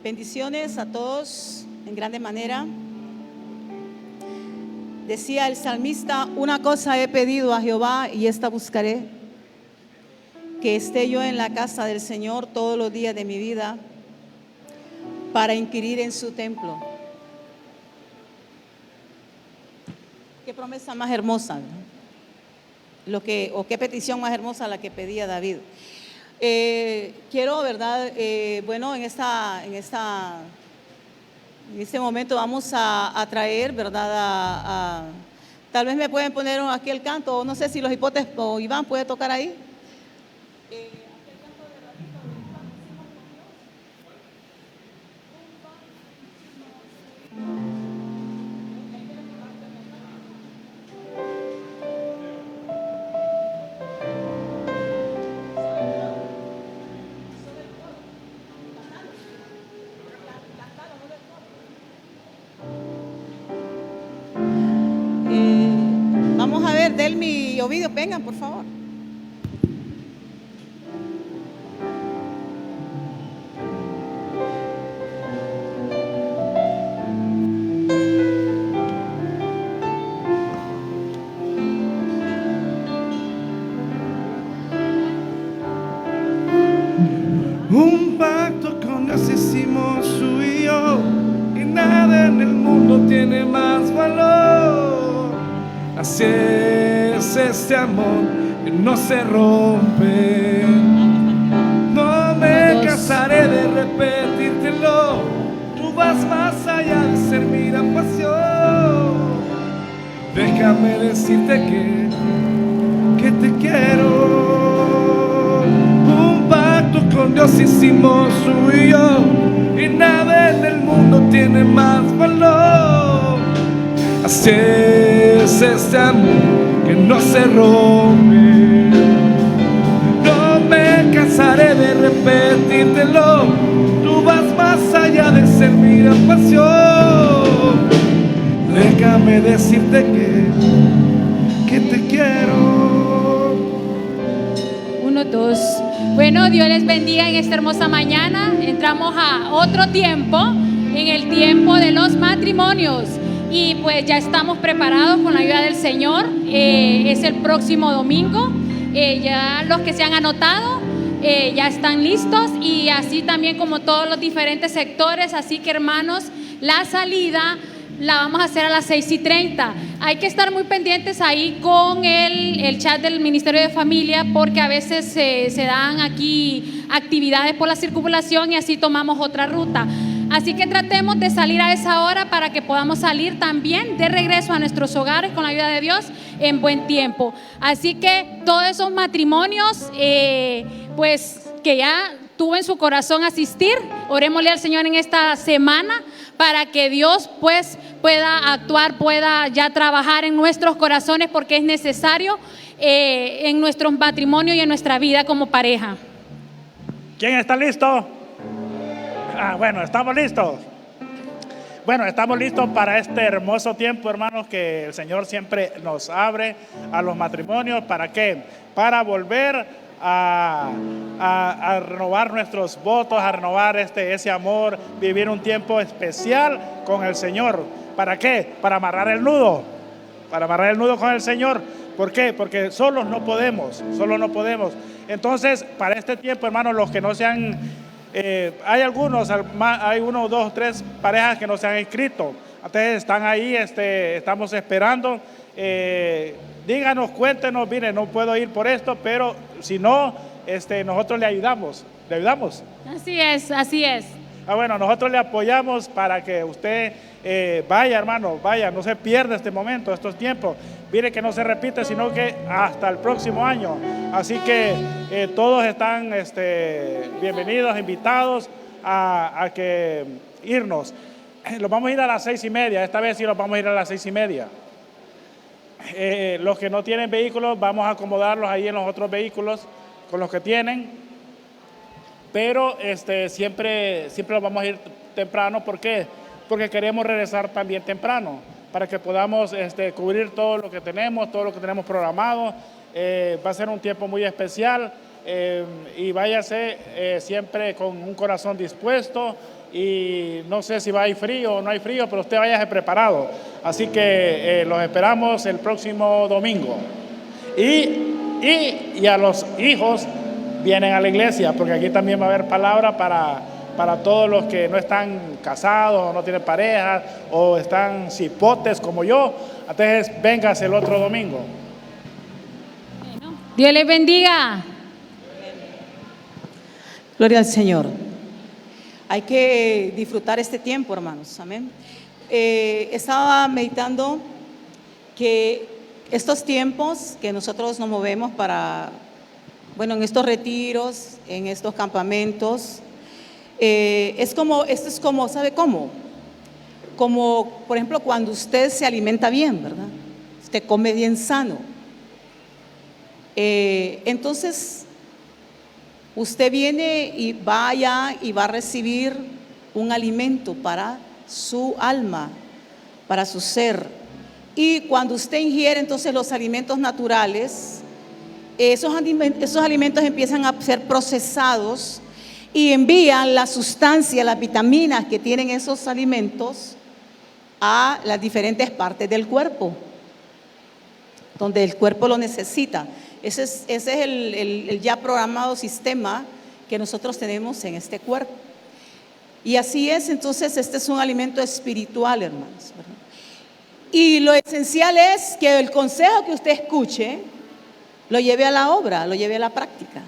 Bendiciones a todos en grande manera. Decía el salmista: una cosa he pedido a Jehová y esta buscaré, que esté yo en la casa del Señor todos los días de mi vida, para inquirir en su templo. Qué promesa más hermosa, ¿no? Qué petición más hermosa la que pedía David. Quiero, ¿verdad? Bueno, en este momento vamos a traer, ¿verdad? Tal vez me pueden poner aquí el canto, o no sé si los hipotes o Iván puede tocar ahí. Vamos a ver, Delmi y Ovidio, vengan por favor. Un pacto con Dios hicimos tú y yo, y nada en el mundo tiene más valor. Así es este amor que no se rompe. No me cansaré de repetírtelo, tú vas más allá de ser mi gran pasión. Déjame decirte que te quiero. Un pacto con Dios hicimos tú y yo, y nada en el mundo tiene más valor. Así es este amor que no se rompe. No me cansaré de repetírtelo, tú vas más allá de ser mi gran pasión. Déjame decirte que te quiero. 1, 2. Bueno, Dios les bendiga en esta hermosa mañana. Entramos a otro tiempo, en el tiempo de los matrimonios. Y pues ya estamos preparados con la ayuda del Señor. Es el próximo domingo. Ya los que se han anotado ya están listos, y así también como todos los diferentes sectores. Así que, hermanos, la salida la vamos a hacer a las 6:30. Hay que estar muy pendientes ahí con el chat del Ministerio de Familia, porque a veces se dan aquí actividades por la circunvalación y así tomamos otra ruta. Así que tratemos de salir a esa hora para que podamos salir también de regreso a nuestros hogares con la ayuda de Dios en buen tiempo. Así que todos esos matrimonios, pues que ya tuvo en su corazón asistir, orémosle al Señor en esta semana para que Dios pues pueda actuar, pueda ya trabajar en nuestros corazones, porque es necesario en nuestros matrimonios y en nuestra vida como pareja. ¿Quién está listo? Bueno, estamos listos. Bueno, estamos listos para este hermoso tiempo, hermanos, que el Señor siempre nos abre a los matrimonios. ¿Para qué? Para volver a renovar nuestros votos, a renovar ese amor, vivir un tiempo especial con el Señor. ¿Para qué? Para amarrar el nudo con el Señor. ¿Por qué? Porque solos no podemos. Entonces, para este tiempo, hermanos, los que no se han hay 1, 2, 3 parejas que no se han inscrito. Ustedes están ahí, estamos esperando. Díganos, cuéntenos, mire, no puedo ir por esto, pero si no, nosotros le ayudamos. ¿Le ayudamos? Así es. Bueno, nosotros le apoyamos para que usted vaya, hermano, vaya, no se pierda este momento, estos tiempos. Mire que no se repite, sino que hasta el próximo año. Así que todos están bienvenidos, invitados a que irnos. Los vamos a ir a las 6:30, esta vez sí los vamos a ir a las 6:30. Los que no tienen vehículos, vamos a acomodarlos ahí en los otros vehículos con los que tienen. Pero siempre los vamos a ir temprano. ¿Por qué? Porque queremos regresar también temprano, para que podamos cubrir todo lo que tenemos programado. Va a ser un tiempo muy especial. y váyase siempre con un corazón dispuesto. Y no sé si va a ir frío o no hay frío, pero usted váyase preparado. Así que los esperamos el próximo domingo. Y a los hijos vienen a la iglesia, porque aquí también va a haber palabra para todos los que no están casados, o no tienen pareja, o están cipotes como yo. Entonces, véngase el otro domingo. Dios les bendiga. Gloria al Señor. Hay que disfrutar este tiempo, hermanos. Amén. Estaba meditando que estos tiempos que nosotros nos movemos para, bueno, en estos retiros, en estos campamentos, esto es como, ¿sabe cómo? Como, por ejemplo, cuando usted se alimenta bien, ¿verdad? Usted come bien sano. Entonces, usted viene y vaya y va a recibir un alimento para su alma, para su ser. Y cuando usted ingiere entonces los alimentos naturales, esos alimentos empiezan a ser procesados y envían la sustancia, las vitaminas que tienen esos alimentos a las diferentes partes del cuerpo, donde el cuerpo lo necesita. Ese es el ya programado sistema que nosotros tenemos en este cuerpo. Y así es, entonces este es un alimento espiritual, hermanos, ¿verdad? Y lo esencial es que el consejo que usted escuche lo lleve a la obra, lo lleve a la práctica.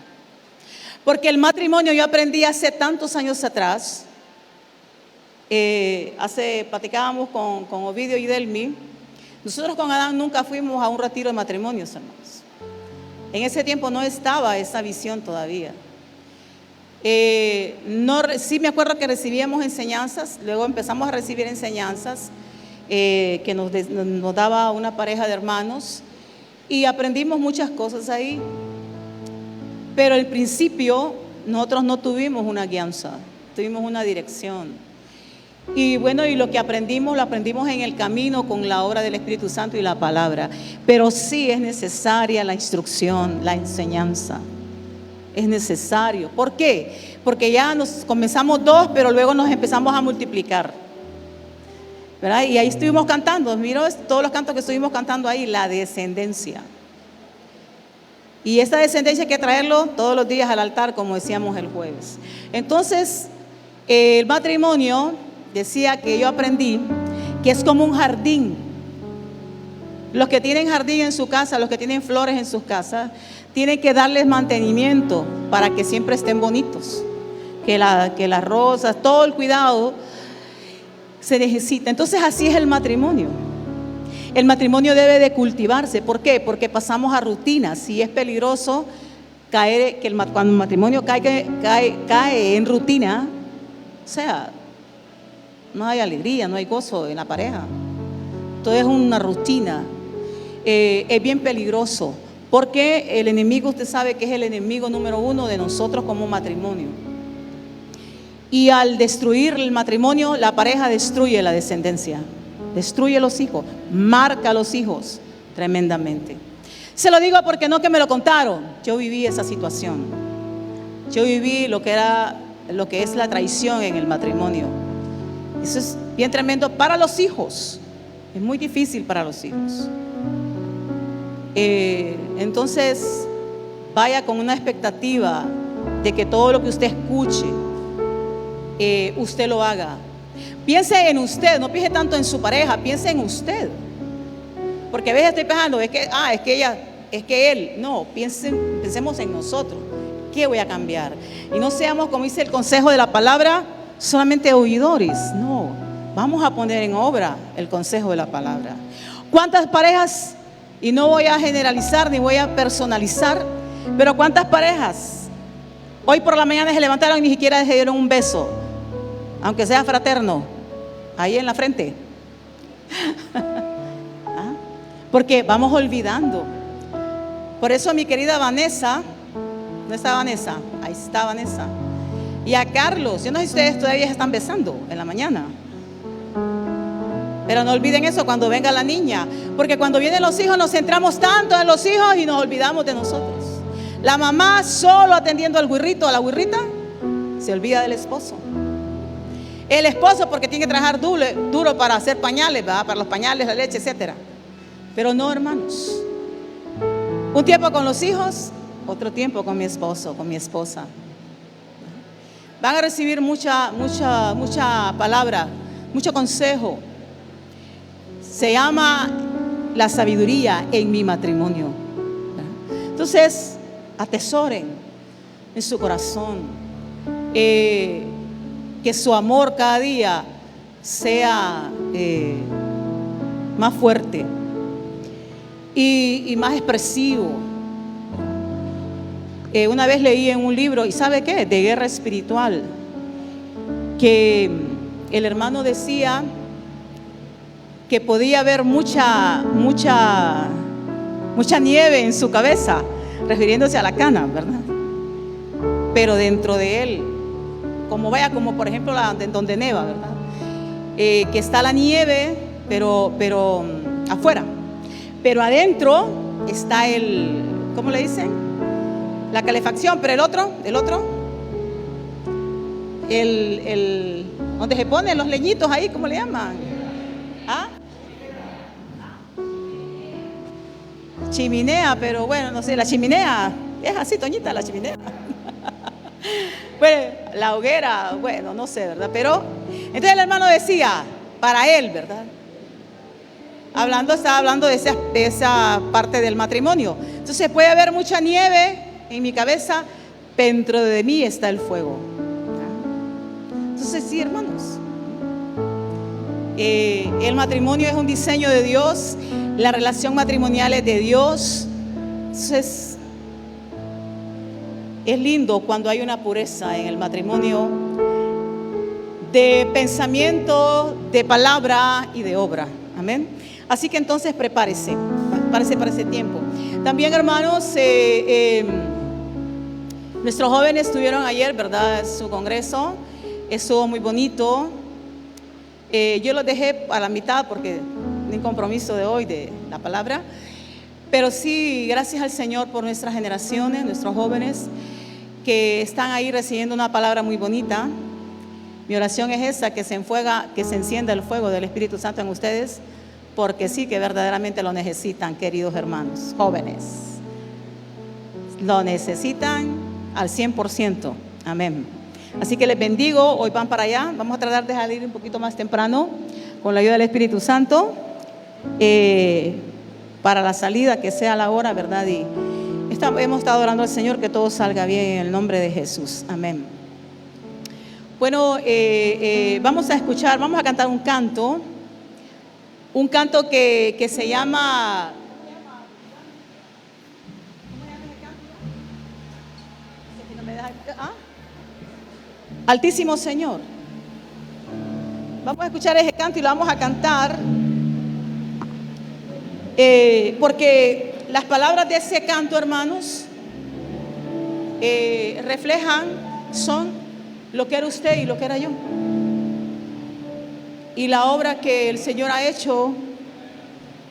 Porque el matrimonio, yo aprendí hace tantos años atrás, platicábamos con Ovidio y Delmi. Nosotros con Adán nunca fuimos a un retiro de matrimonios, hermanos. En ese tiempo no estaba esa visión todavía. Sí me acuerdo que recibíamos enseñanzas, luego empezamos a recibir enseñanzas que nos daba una pareja de hermanos y aprendimos muchas cosas ahí. Pero al principio nosotros no tuvimos una guianza, tuvimos una dirección. Y bueno, y lo que aprendimos, lo aprendimos en el camino con la obra del Espíritu Santo y la palabra. Pero sí es necesaria la instrucción, la enseñanza. Es necesario. ¿Por qué? Porque ya nos comenzamos 2, pero luego nos empezamos a multiplicar, ¿verdad? Y ahí estuvimos cantando. Mira todos los cantos que estuvimos cantando ahí, la descendencia. Y esta descendencia hay que traerlo todos los días al altar, como decíamos el jueves. Entonces, el matrimonio, decía que yo aprendí que es como un jardín. Los que tienen jardín en su casa, los que tienen flores en sus casas, tienen que darles mantenimiento para que siempre estén bonitos. Que las rosas, todo el cuidado se necesita. Entonces así es el matrimonio. El matrimonio debe de cultivarse. ¿Por qué? Porque pasamos a rutinas y es peligroso caer, cuando el matrimonio cae en rutina, o sea, no hay alegría, no hay gozo en la pareja. Todo es una rutina. Es bien peligroso porque el enemigo, usted sabe que es el enemigo número 1 de nosotros como matrimonio. Y al destruir el matrimonio, la pareja destruye la descendencia, destruye los hijos, marca a los hijos tremendamente. Se lo digo porque no que me lo contaron, yo viví esa situación. Yo viví lo que es la traición en el matrimonio. Eso es bien tremendo para los hijos. Es muy difícil para los hijos. Entonces, vaya con una expectativa de que todo lo que usted escuche, usted lo haga. Piense en usted, no piense tanto en su pareja, piense en usted. Porque a veces estoy pensando, es que ella, es que él. No, pensemos en nosotros. ¿Qué voy a cambiar? Y no seamos, como dice el consejo de la palabra, solamente oidores. No, vamos a poner en obra el consejo de la palabra. ¿Cuántas parejas, y no voy a generalizar ni voy a personalizar, pero cuántas parejas hoy por la mañana se levantaron y ni siquiera se dieron un beso, aunque sea fraterno, ahí en la frente? ¿Ah? Porque vamos olvidando. Por eso mi querida Vanessa, ¿dónde está Vanessa? Ahí está Vanessa. Y a Carlos, yo no sé si ustedes todavía se están besando en la mañana. Pero no olviden eso cuando venga la niña, porque cuando vienen los hijos nos centramos tanto en los hijos y nos olvidamos de nosotros. La mamá solo atendiendo al güirrito, a la güirrita, se olvida del esposo. El esposo porque tiene que trabajar duro para hacer pañales, ¿verdad? Para los pañales, la leche, etc. Pero no, hermanos. Un tiempo con los hijos, otro tiempo con mi esposo, con mi esposa. Van a recibir mucha palabra, mucho consejo. Se llama la sabiduría en mi matrimonio. Entonces, atesoren en su corazón que su amor cada día sea más fuerte y más expresivo. Una vez leí en un libro, ¿y sabe qué? De guerra espiritual, que el hermano decía que podía haber mucha nieve en su cabeza, refiriéndose a la cana, ¿verdad? Pero dentro de él, como por ejemplo donde neva, ¿verdad? Que está la nieve, pero afuera. Pero adentro está ¿cómo le dicen? La calefacción, pero el otro, donde se ponen los leñitos ahí, ¿cómo le llaman? ¿Ah? Chimenea, pero bueno, no sé, la chimenea, es así, Toñita, la chimenea. Bueno, la hoguera, bueno, no sé, ¿verdad? Pero, entonces el hermano decía, para él, ¿verdad? Estaba hablando de esa parte del matrimonio. Entonces puede haber mucha nieve en mi cabeza, dentro de mí está el fuego. Entonces sí, hermanos, el matrimonio es un diseño de Dios, la relación matrimonial es de Dios. Entonces es lindo cuando hay una pureza en el matrimonio de pensamiento, de palabra y de obra. Amén. Así que entonces prepárese para ese tiempo. También, hermanos, nuestros jóvenes estuvieron ayer, ¿verdad? Su congreso estuvo muy bonito. Yo los dejé a la mitad porque ni compromiso de hoy de la palabra. Pero sí, gracias al Señor por nuestras generaciones, nuestros jóvenes que están ahí recibiendo una palabra muy bonita. Mi oración es esa, que se encienda el fuego del Espíritu Santo en ustedes, porque sí que verdaderamente lo necesitan, queridos hermanos, jóvenes. Lo necesitan al 100%. Amén. Así que les bendigo. Hoy van para allá. Vamos a tratar de salir un poquito más temprano con la ayuda del Espíritu Santo para la salida, que sea la hora, ¿verdad? Y hemos estado orando al Señor que todo salga bien en el nombre de Jesús. Amén. Bueno, vamos a cantar un canto que se llama... Altísimo Señor. Vamos a escuchar ese canto y lo vamos a cantar porque las palabras de ese canto, hermanos, son lo que era usted y lo que era yo, y la obra que el Señor ha hecho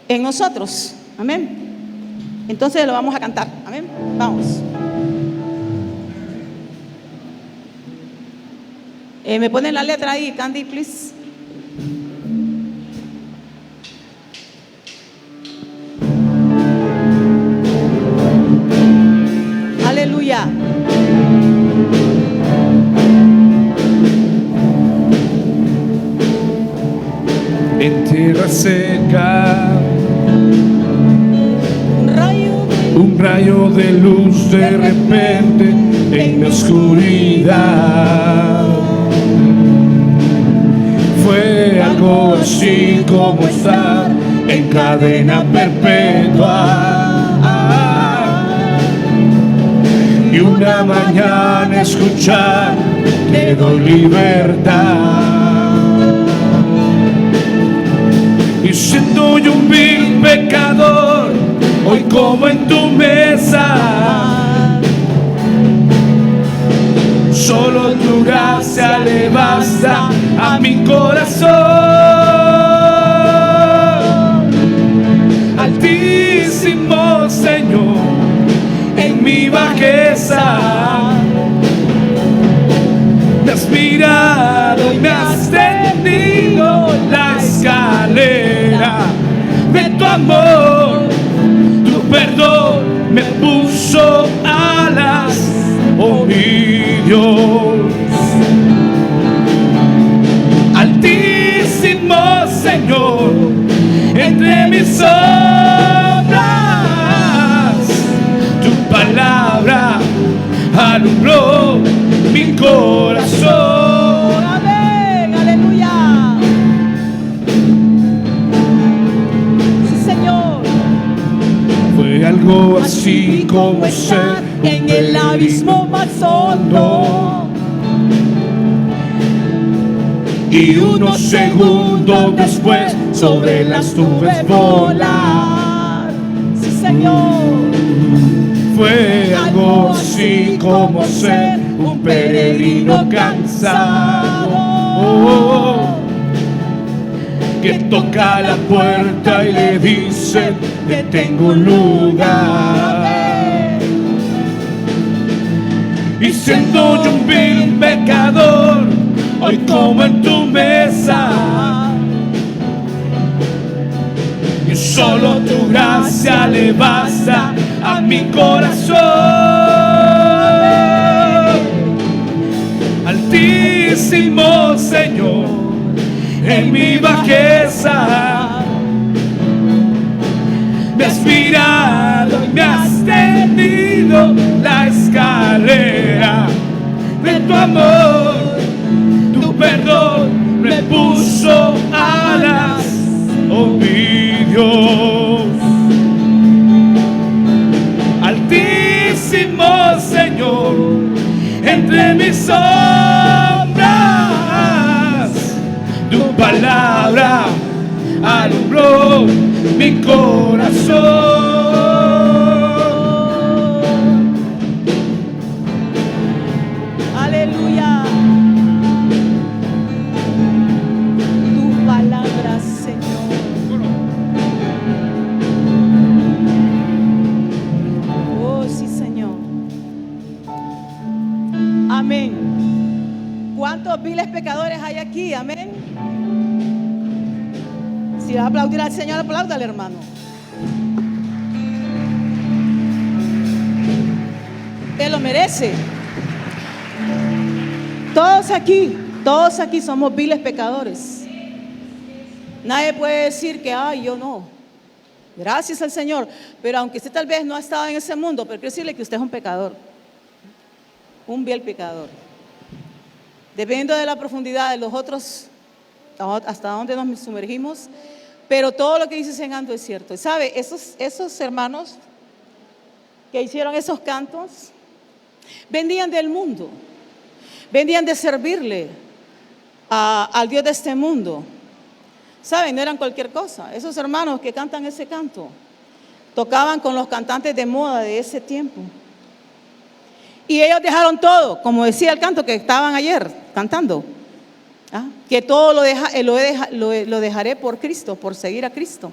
en nosotros. Amén. Entonces lo vamos a cantar. Amén. Vamos. Me ponen la letra ahí, Candy, please. Aleluya. En tierra seca, un rayo de luz de repente en la oscuridad. Fue algo así como estar en cadena perpetua. Y una mañana escuchar, te doy libertad. Y siendo yo un vil pecador, hoy como en tu mesa. Solo tu gracia le basta a mi corazón. Altísimo Señor, en mi bajeza inspirado y me has tendido la escalera de tu amor. Tu perdón me puso alas, oh mi Dios. Altísimo Señor, entre mis sombras, tu palabra alumbró mi corazón. Amén, aleluya. Sí, Señor. Fue algo así como ser en el abismo más hondo. y unos segundos después sobre las nubes volar. Sí, Señor. Fue algo así como ser un peregrino cansado que toca la puerta y le dice: te tengo un lugar. Y siendo yo un vil pecador, hoy como en tu mesa, y solo tu gracia le basta a mi corazón. Altísimo Señor, en mi bajeza me has mirado y me has tendido la escalera de tu amor. Tu perdón me puso alas, oh mi Dios. Altísimo Señor, entre mis sombras, tu palabra alumbró mi corazón. Aleluya. Tu palabra, Señor. Oh, sí, Señor. Amén. ¿Cuántos viles pecadores hay aquí? Amén. Si va a aplaudir al Señor, apláudale, hermano. Él lo merece. Todos aquí somos viles pecadores. Nadie puede decir que, ay, yo no. Gracias al Señor. Pero aunque usted tal vez no ha estado en ese mundo, pero quiero decirle que usted es un pecador. Un vil pecador. Dependiendo de la profundidad de los otros, hasta donde nos sumergimos, pero todo lo que dice Senando es cierto. ¿Sabe? Esos hermanos que hicieron esos cantos venían del mundo, venían de servirle al Dios de este mundo. ¿Saben? No eran cualquier cosa. Esos hermanos que cantan ese canto tocaban con los cantantes de moda de ese tiempo. Y ellos dejaron todo, como decía el canto que estaban ayer cantando. Que todo lo dejaré por Cristo, por seguir a Cristo.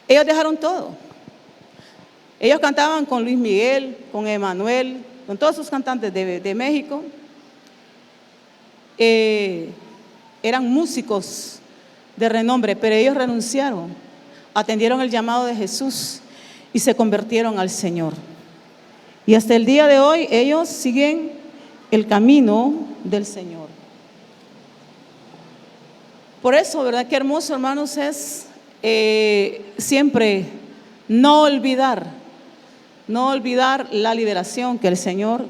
Ellos dejaron todo. Ellos cantaban con Luis Miguel, con Emanuel, con todos sus cantantes de México. Eran músicos de renombre, pero ellos renunciaron, atendieron el llamado de Jesús y se convirtieron al Señor. Y hasta el día de hoy ellos siguen el camino del Señor. Por eso, ¿verdad? Qué hermoso, hermanos, es siempre no olvidar la liberación que el Señor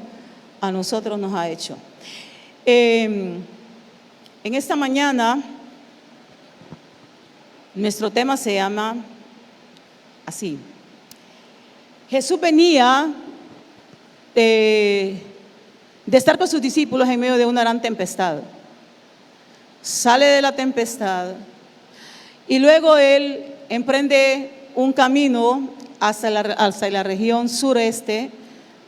a nosotros nos ha hecho. En esta mañana, nuestro tema se llama así: Jesús venía de estar con sus discípulos en medio de una gran tempestad. Sale de la tempestad y luego Él emprende un camino hacia la región sureste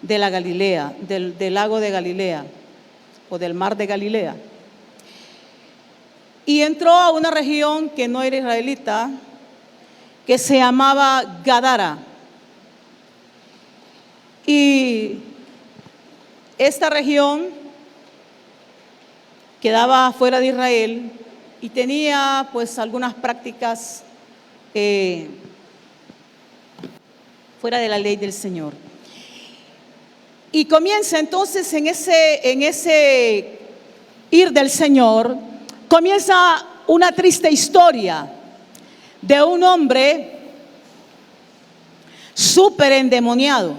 de la Galilea, del lago de Galilea o del mar de Galilea. Y entró a una región que no era israelita, que se llamaba Gadara. Y esta región quedaba fuera de Israel y tenía pues algunas prácticas fuera de la ley del Señor. Y comienza entonces en ese ir del Señor, comienza una triste historia de un hombre súper endemoniado.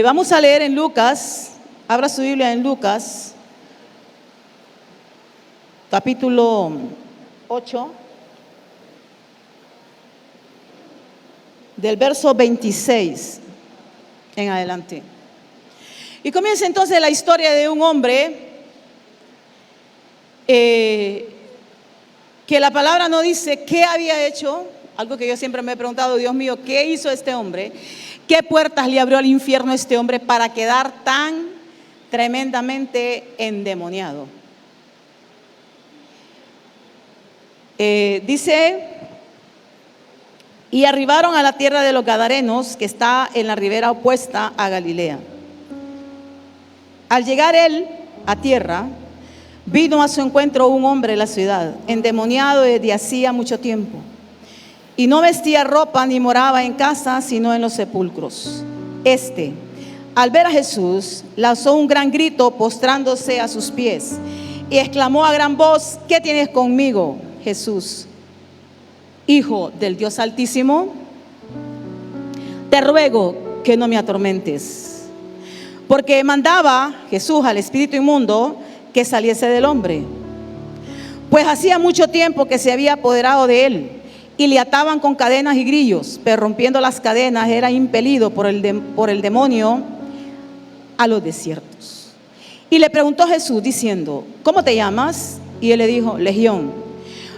Vamos a leer en Lucas, abra su Biblia en Lucas, capítulo 8, del verso 26 en adelante. Y comienza entonces la historia de un hombre que la palabra no dice qué había hecho, algo que yo siempre me he preguntado, Dios mío, ¿qué hizo este hombre? ¿Qué puertas le abrió al infierno a este hombre para quedar tan tremendamente endemoniado? Dice, y arribaron a la tierra de los Gadarenos, que está en la ribera opuesta a Galilea. Al llegar él a tierra, vino a su encuentro un hombre en la ciudad, endemoniado desde hacía mucho tiempo, y no vestía ropa ni moraba en casa, sino en los sepulcros. Al ver a Jesús, lanzó un gran grito postrándose a sus pies y exclamó a gran voz: ¿qué tienes conmigo, Jesús, Hijo del Dios Altísimo? Te ruego que no me atormentes. Porque mandaba Jesús al espíritu inmundo que saliese del hombre, pues hacía mucho tiempo que se había apoderado de él, y le ataban con cadenas y grillos, pero rompiendo las cadenas era impelido por el demonio a los desiertos. Y le preguntó Jesús diciendo: ¿cómo te llamas? Y él le dijo: Legión,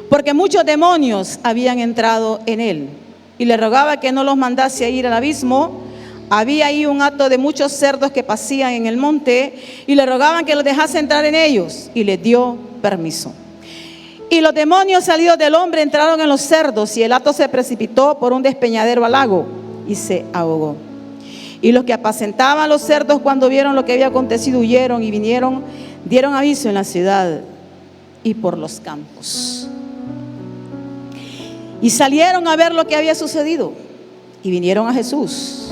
porque muchos demonios habían entrado en él. Y le rogaba que no los mandase a ir al abismo. Había ahí un hato de muchos cerdos que pasían en el monte, y le rogaban que los dejase entrar en ellos, y les dio permiso. Y los demonios salidos del hombre entraron en los cerdos, y el hato se precipitó por un despeñadero al lago y se ahogó. Y los que apacentaban los cerdos, cuando vieron lo que había acontecido, huyeron y vinieron, dieron aviso en la ciudad y por los campos. Y salieron a ver lo que había sucedido, y vinieron a Jesús.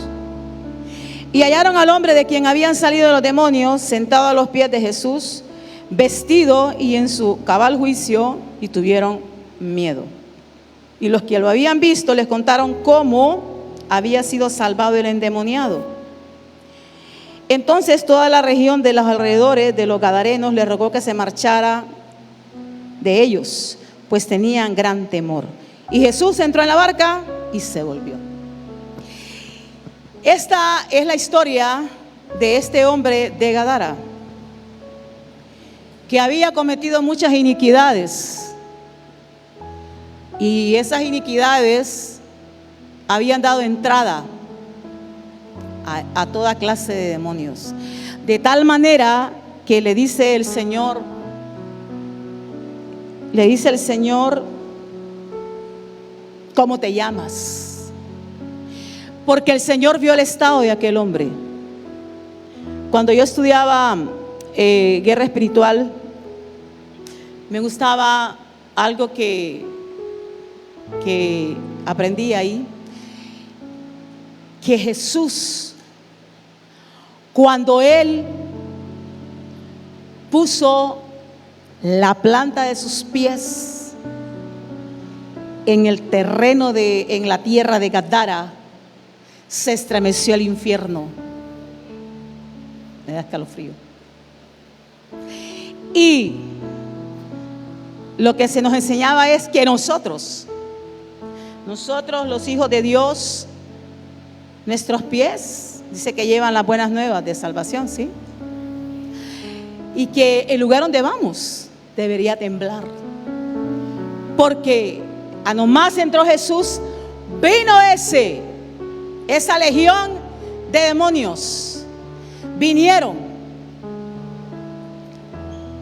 Y hallaron al hombre de quien habían salido los demonios, sentado a los pies de Jesús, vestido y en su cabal juicio, y tuvieron miedo. Y los que lo habían visto les contaron cómo había sido salvado el endemoniado. Entonces toda la región de los alrededores de los Gadarenos le rogó que se marchara de ellos, pues tenían gran temor. Y Jesús entró en la barca y se volvió. Esta es la historia de este hombre de Gadara, que había cometido muchas iniquidades, y esas iniquidades habían dado entrada a toda clase de demonios, de tal manera que le dice el Señor, ¿cómo te llamas? Porque el Señor vio el estado de aquel hombre. Cuando yo estudiaba guerra espiritual, me gustaba algo que aprendí ahí, que Jesús, cuando Él puso la planta de sus pies en el terreno en la tierra de Gadara, se estremeció el infierno. Me da escalofrío. Y lo que se nos enseñaba es que nosotros los hijos de Dios, nuestros pies, dice que llevan las buenas nuevas de salvación, ¿sí? Y que el lugar donde vamos debería temblar, porque a nomás entró Jesús, vino esa legión de demonios, vinieron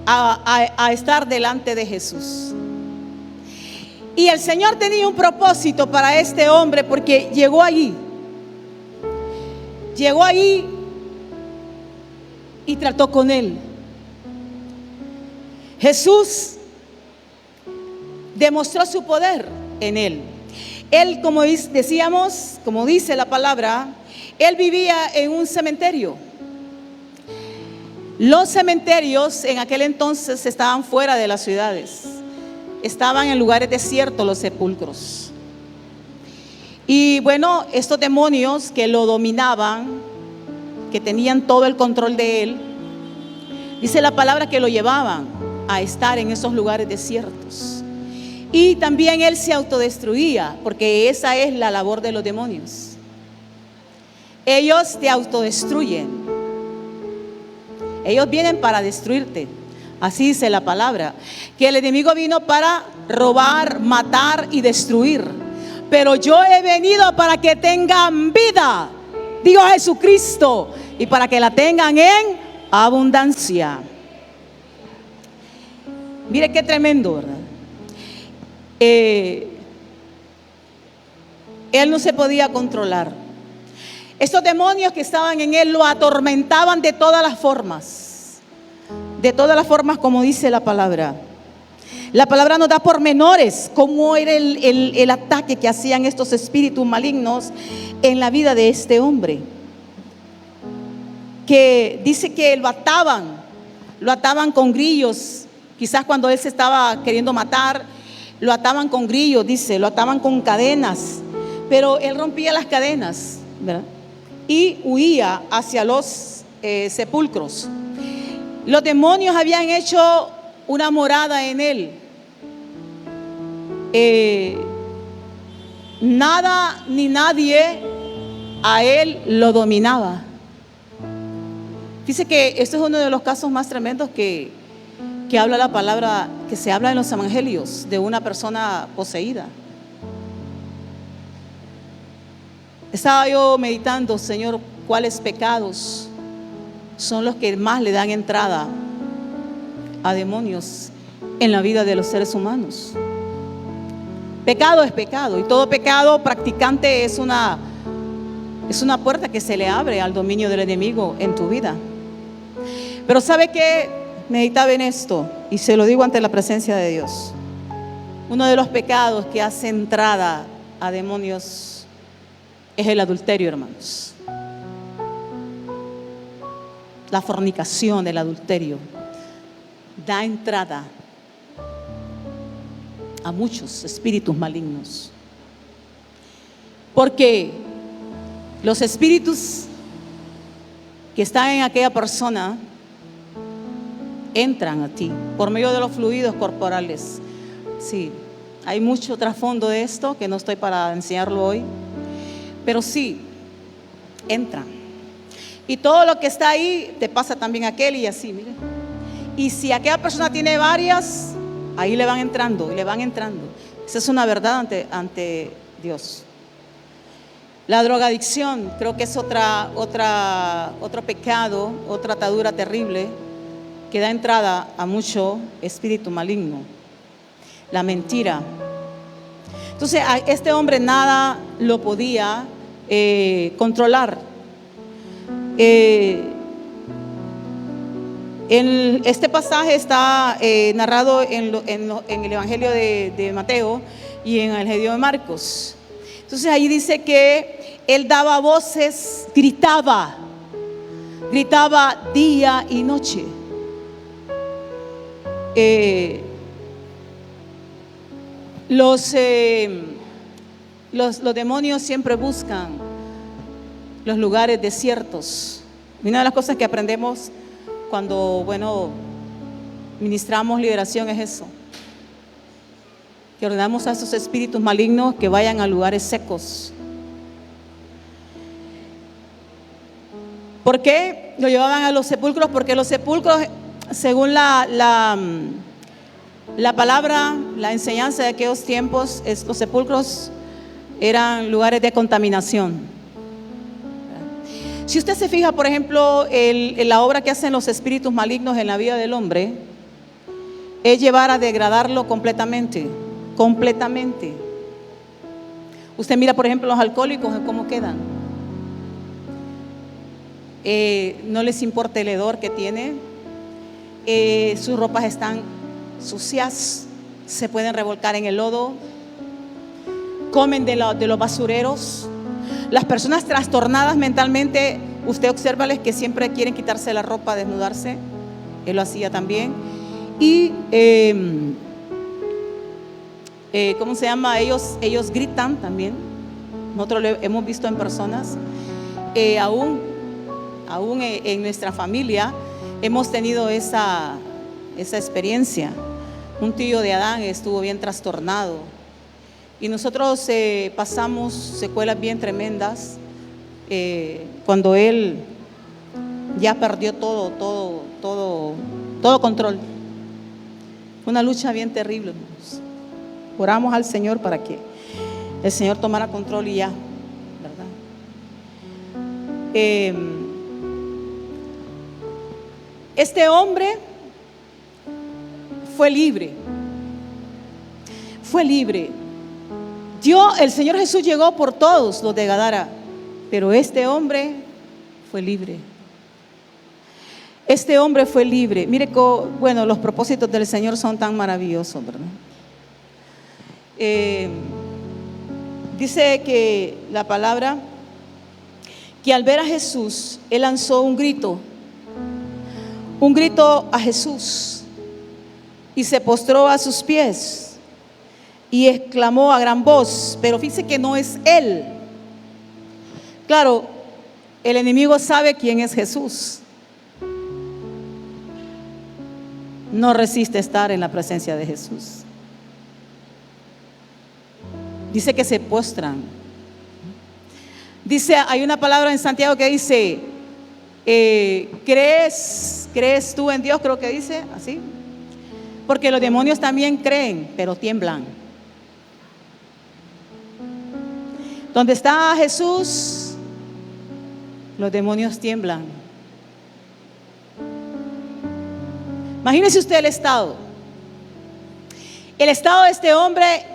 a estar delante de Jesús. Y el Señor tenía un propósito para este hombre, porque llegó allí y trató con él. Jesús demostró su poder en él. Él, como decíamos, como dice la palabra, él vivía en un cementerio. Los cementerios en aquel entonces estaban fuera de las ciudades. Estaban en lugares desiertos los sepulcros. Y bueno, estos demonios que lo dominaban, que tenían todo el control de él, dice la palabra que lo llevaban a estar en esos lugares desiertos. Y también él se autodestruía, porque esa es la labor de los demonios. Ellos te autodestruyen. Ellos vienen para destruirte. Así dice la palabra, que el enemigo vino para robar, matar y destruir. Pero yo he venido para que tengan vida, dijo Jesucristo, y para que la tengan en abundancia. Mire qué tremendo, ¿verdad? Él no se podía controlar. Estos demonios que estaban en él lo atormentaban de todas las formas. De todas las formas, como dice la palabra. La palabra nos da pormenores, cómo era el ataque que hacían estos espíritus malignos en la vida de este hombre. Que dice que lo ataban con grillos. Quizás cuando él se estaba queriendo matar, lo ataban con grillos, dice, lo ataban con cadenas. Pero él rompía las cadenas, ¿verdad? Y huía hacia los sepulcros. Los demonios habían hecho una morada en él. Nada ni nadie a él lo dominaba. Dice que este es uno de los casos más tremendos que habla la palabra, que se habla en los evangelios, de una persona poseída. Estaba yo meditando, Señor, cuáles pecados son los que más le dan entrada a demonios en la vida de los seres humanos. Pecado es pecado, y todo pecado practicante es una puerta que se le abre al dominio del enemigo en tu vida. Pero ¿sabe qué? Meditaba en esto y se lo digo ante la presencia de Dios. Uno de los pecados que hace entrada a demonios es el adulterio, hermanos. La fornicación, el adulterio, da entrada a muchos espíritus malignos. Porque los espíritus que están en aquella persona entran a ti por medio de los fluidos corporales. Sí, hay mucho trasfondo de esto que no estoy para enseñarlo hoy, pero sí, entran. Y todo lo que está ahí te pasa también a aquel y así, mire. Y si aquella persona tiene varias, ahí le van entrando y le van entrando. Esa es una verdad ante Dios. La drogadicción creo que es otro pecado, otra atadura terrible que da entrada a mucho espíritu maligno. La mentira. Entonces a este hombre nada lo podía controlar. Este pasaje está narrado en el Evangelio de Mateo y en el Evangelio de Marcos. Entonces ahí dice que él daba voces, gritaba día y noche. Los demonios siempre buscan los lugares desiertos. Una de las cosas que aprendemos cuando, ministramos liberación es eso, que ordenamos a esos espíritus malignos que vayan a lugares secos. ¿Por qué lo llevaban a los sepulcros? Porque los sepulcros, según la palabra, la enseñanza de aquellos tiempos, los sepulcros eran lugares de contaminación. Si usted se fija, por ejemplo, la obra que hacen los espíritus malignos en la vida del hombre es llevar a degradarlo completamente. Usted mira, por ejemplo, los alcohólicos, cómo quedan. No les importa el hedor que tiene. Sus ropas están sucias, se pueden revolcar en el lodo, comen de los basureros. Las personas trastornadas mentalmente, usted obsérvales que siempre quieren quitarse la ropa, desnudarse. Él lo hacía también. Y ¿cómo se llama? Ellos gritan también. Nosotros lo hemos visto en personas. Aún en nuestra familia hemos tenido esa experiencia. Un tío de Adán estuvo bien trastornado y nosotros pasamos secuelas bien tremendas cuando él ya perdió todo control. Fue una lucha bien terrible, hermanos. Oramos al Señor para que el Señor tomara control y ya, ¿verdad? Este hombre fue libre. Fue libre. El Señor Jesús llegó por todos los de Gadara, pero este hombre fue libre. Este hombre fue libre. Mire, bueno, los propósitos del Señor son tan maravillosos, ¿verdad? Dice que la palabra, que al ver a Jesús, él lanzó un grito a Jesús y se postró a sus pies y exclamó a gran voz, pero fíjese que no es él. Claro, el enemigo sabe quién es Jesús. No resiste estar en la presencia de Jesús. Dice que se postran. Dice, hay una palabra en Santiago que dice, ¿crees tú en Dios? Creo que dice así. Porque los demonios también creen, pero tiemblan. Donde está Jesús, los demonios tiemblan. Imagínese usted el estado. El estado de este hombre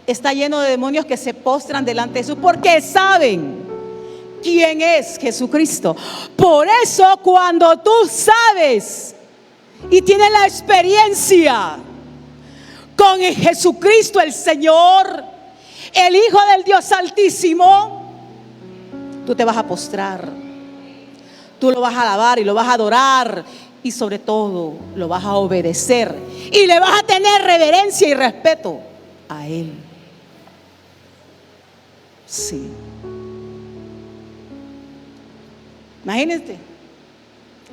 está lleno de demonios que se postran delante de Jesús porque saben quién es Jesucristo. Por eso cuando tú sabes y tienes la experiencia con Jesucristo el Señor, el Hijo del Dios Altísimo, tú te vas a postrar, tú lo vas a alabar y lo vas a adorar y sobre todo lo vas a obedecer y le vas a tener reverencia y respeto a Él. Sí. Imagínate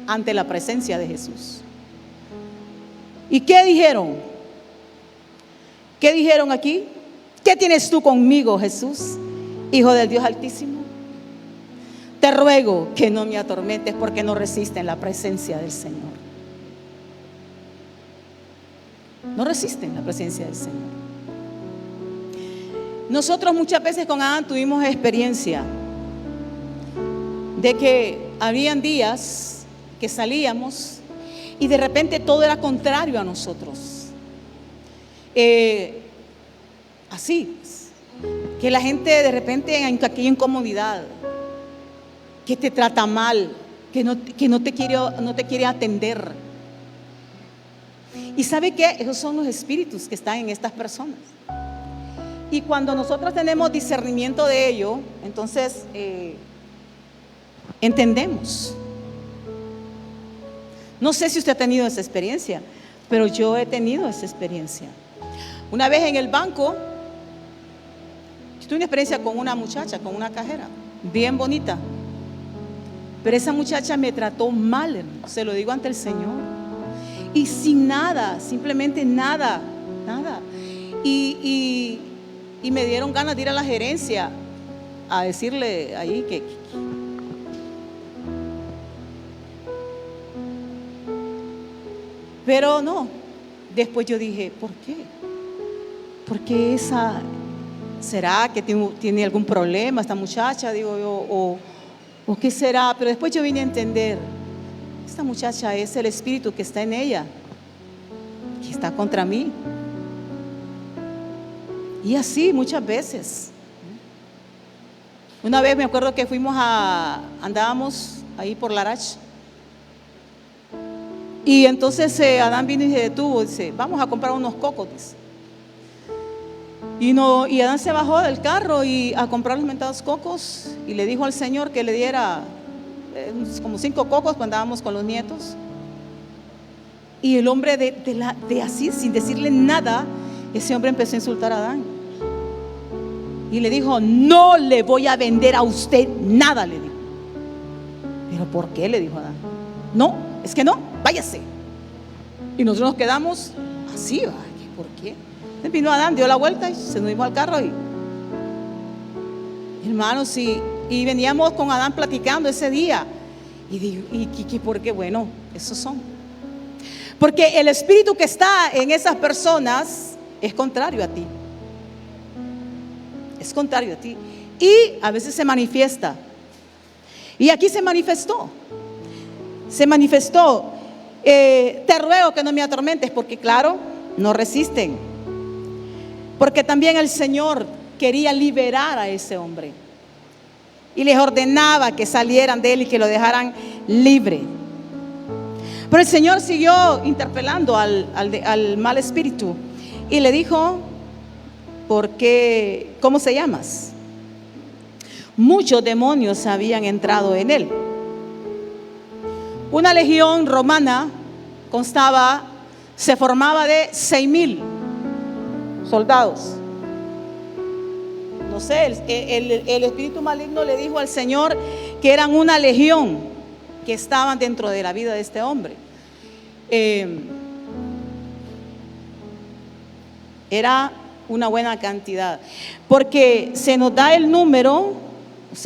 ante la presencia de Jesús. ¿Y qué dijeron? ¿Qué dijeron aquí? ¿Qué tienes tú conmigo, Jesús, Hijo del Dios Altísimo? Te ruego que no me atormentes porque no resisten la presencia del Señor. No resisten la presencia del Señor. Nosotros muchas veces con Adán tuvimos experiencia de que habían días que salíamos y de repente todo era contrario a nosotros. Así, que la gente de repente en aquella incomodidad, que te trata mal, que no te quiere atender. ¿Y sabe qué? Esos son los espíritus que están en estas personas. Y cuando nosotros tenemos discernimiento de ello, entonces entendemos. No sé si usted ha tenido esa experiencia, pero yo he tenido esa experiencia. Una vez en el banco, tuve una experiencia con una muchacha, con una cajera, bien bonita. Pero esa muchacha me trató mal, hermano, se lo digo ante el Señor. Y sin nada, simplemente nada. Y me dieron ganas de ir a la gerencia a decirle ahí que pero no. Después yo dije, ¿por qué? Porque ¿será que tiene algún problema esta muchacha? Digo yo, ¿o qué será? Pero después yo vine a entender, esta muchacha es el espíritu que está en ella, que está contra mí. Y así muchas veces. Una vez me acuerdo que andábamos ahí por Larach Y entonces Adán vino y se detuvo, dice, vamos a comprar unos cocos, dice. Y Adán se bajó del carro y a comprar los mentados cocos y le dijo al Señor que le diera como 5 cocos cuando andábamos con los nietos. Y el hombre de así, sin decirle nada, ese hombre empezó a insultar a Adán. Y le dijo, no le voy a vender a usted nada, le dijo. ¿Pero por qué? Le dijo Adán. No, es que no, váyase. Y nosotros nos quedamos así, ¿por qué? Entonces vino Adán, dio la vuelta y se nos fuimos al carro. Hermanos, y veníamos con Adán platicando ese día. Y digo, ¿y por qué? Bueno, esos son. Porque el espíritu que está en esas personas es contrario a ti. Es contrario a ti. Y a veces se manifiesta. Y aquí se manifestó. Se manifestó. Te ruego que no me atormentes, porque claro, no resisten. Porque también el Señor quería liberar a ese hombre. Y les ordenaba que salieran de él y que lo dejaran libre. Pero el Señor siguió interpelando al mal espíritu. Y le dijo, ¿por qué? ¿Cómo se llamas? Muchos demonios habían entrado en él. Una legión romana se formaba de 6,000 soldados. No sé, el espíritu maligno le dijo al Señor que eran una legión que estaban dentro de la vida de este hombre. Era una buena cantidad, porque se nos da el número,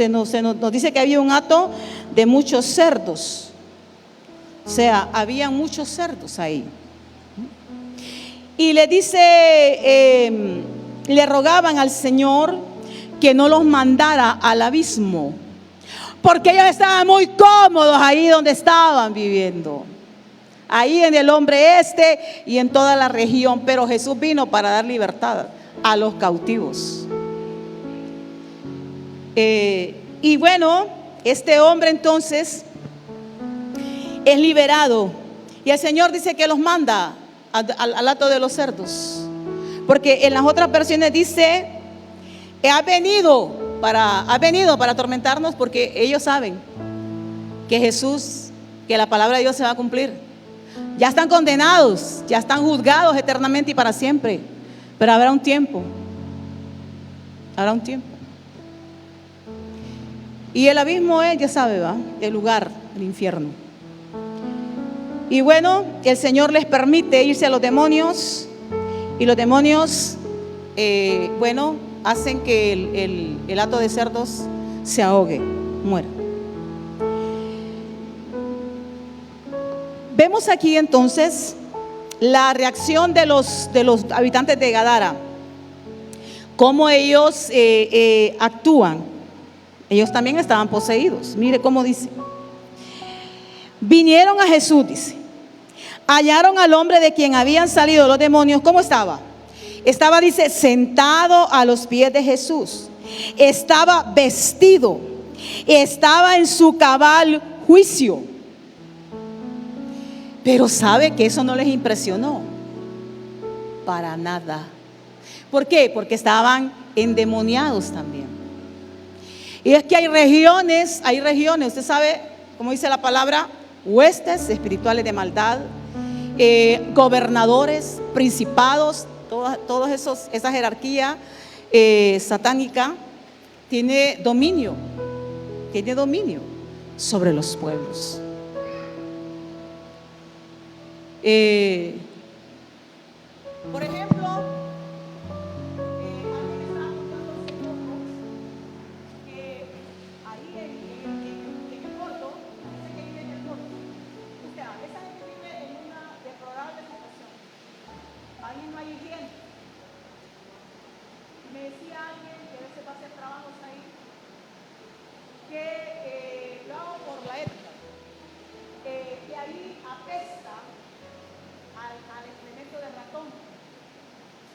nos dice que había un hato de muchos cerdos. O sea, había muchos cerdos ahí. Y le dice, le rogaban al Señor que no los mandara al abismo, porque ellos estaban muy cómodos ahí donde estaban viviendo, ahí en el hombre y en toda la región. Pero Jesús vino para dar libertad a los cautivos. Y bueno, este hombre entonces es liberado, y el Señor dice que los manda al hato de los cerdos, porque en las otras versiones dice, ha venido para atormentarnos, porque ellos saben que Jesús, que la palabra de Dios se va a cumplir. Ya están condenados, ya están juzgados eternamente y para siempre, pero habrá un tiempo. Y el abismo es, ya sabe, ¿va? El lugar, el infierno. Y bueno, el Señor les permite irse a los demonios, y los demonios, hacen que el hato de cerdos se ahogue, muera. Vemos aquí entonces la reacción de los habitantes de Gadara, cómo ellos actúan. Ellos también estaban poseídos. Mire cómo dice. Vinieron a Jesús, dice. Hallaron al hombre de quien habían salido los demonios. ¿Cómo estaba? Estaba, dice, sentado a los pies de Jesús. Estaba vestido. Estaba en su cabal juicio. Pero sabe que eso no les impresionó para nada. ¿Por qué? Porque estaban endemoniados también. Y es que hay regiones, usted sabe, como dice la palabra, huestes espirituales de maldad, gobernadores, principados, toda esa jerarquía satánica tiene dominio sobre los pueblos. Por ejemplo, alguien estaba contando hace poco que ahí en el puerto, dice que vive en el puerto. O sea, esa gente vive en una deplorable situación. Ahí no hay higiene. Me decía alguien que a veces va a hacer trabajos ahí, que lo hago por la ética, que ahí apesta al excremento del ratón,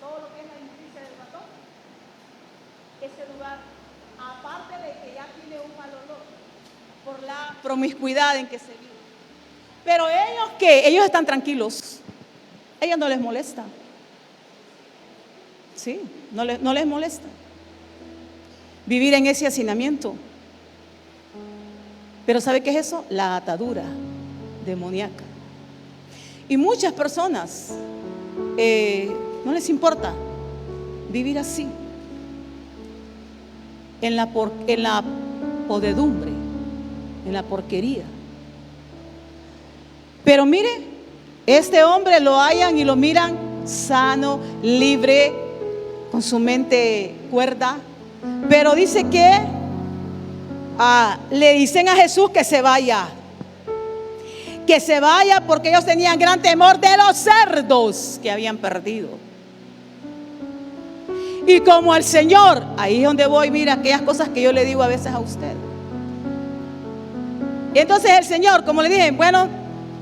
todo lo que es la inmundicia del ratón. Ese lugar, aparte de que ya tiene un mal olor por la promiscuidad en que se vive, Pero ellos, ¿qué? Ellos están tranquilos. A ellos no les molesta. Sí, no les molesta vivir en ese hacinamiento. Pero ¿sabe qué es eso? La atadura demoníaca. Y muchas personas no les importa vivir así, en la podredumbre, en la porquería. Pero mire, este hombre lo hallan y lo miran sano, libre, con su mente cuerda. Pero dice que le dicen a Jesús que se vaya. Que se vaya porque ellos tenían gran temor de los cerdos que habían perdido. Y como el Señor, ahí es donde voy, mira aquellas cosas que yo le digo a veces a usted. Y entonces el Señor, como le dije, bueno,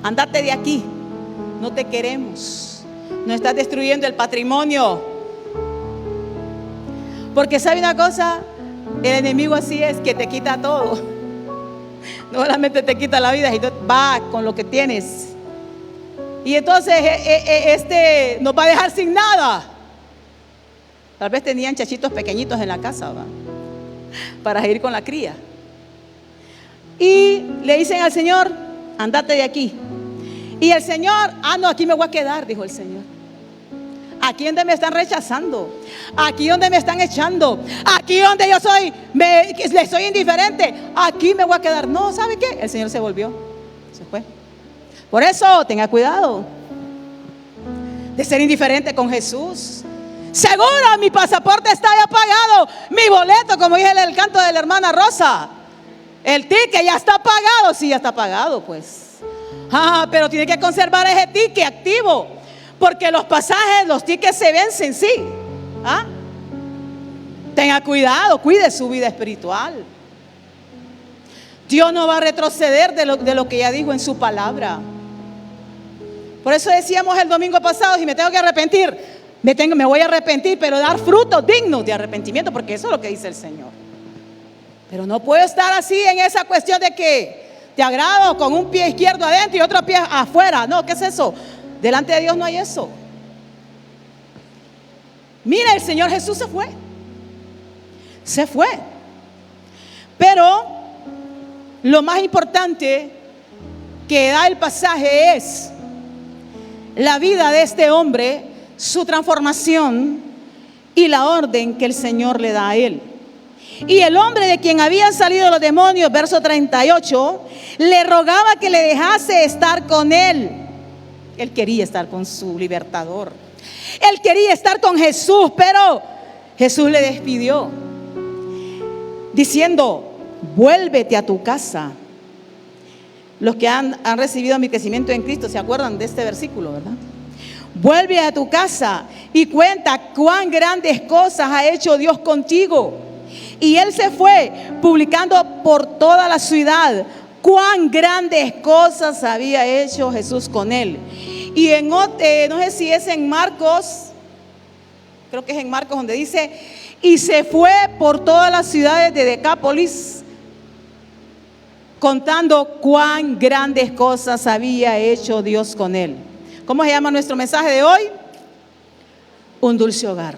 andate de aquí, no te queremos, no estás destruyendo el patrimonio. Porque sabe una cosa, el enemigo así es, que te quita todo. No solamente te quita la vida, sino va con lo que tienes. Y entonces nos va a dejar sin nada. Tal vez tenían chachitos pequeñitos en la casa, ¿va? Para ir con la cría. Y le dicen al Señor, andate de aquí. Y el Señor, no, aquí me voy a quedar, dijo el Señor. Aquí donde me están rechazando, aquí donde me están echando, aquí donde yo le soy indiferente, aquí me voy a quedar. No, ¿sabe qué? El Señor se volvió, se fue. Por eso tenga cuidado de ser indiferente con Jesús. Seguro, mi pasaporte está ya pagado, mi boleto, como dije en el canto de la hermana Rosa, el ticket ya está pagado. Sí, ya está pagado, pues. Pero tiene que conservar ese ticket activo, porque los pasajes, los tickets se vencen, sí. Tenga cuidado, cuide su vida espiritual. Dios no va a retroceder de lo que ya dijo en su palabra. Por eso decíamos el domingo pasado, si me tengo que arrepentir, me voy a arrepentir, pero dar frutos dignos de arrepentimiento, porque eso es lo que dice el Señor. Pero no puedo estar así en esa cuestión de que te agrado con un pie izquierdo adentro y otro pie afuera. No, ¿qué es eso? Delante de Dios no hay eso. Mira, el Señor Jesús se fue. Se fue. Pero lo más importante que da el pasaje es la vida de este hombre, su transformación y la orden que el Señor le da a él. Y el hombre de quien habían salido los demonios, verso 38, le rogaba que le dejase estar con él. Él quería estar con su libertador. Él quería estar con Jesús, pero Jesús le despidió, diciendo, vuélvete a tu casa. Los que han recibido mi crecimiento en Cristo se acuerdan de este versículo, ¿verdad? Vuelve a tu casa y cuenta cuán grandes cosas ha hecho Dios contigo. Y él se fue publicando por toda la ciudad cuán grandes cosas había hecho Jesús con él. Y no sé si es en Marcos, creo que es en Marcos donde dice, y se fue por todas las ciudades de Decápolis contando cuán grandes cosas había hecho Dios con él. ¿Cómo se llama nuestro mensaje de hoy? Un dulce hogar.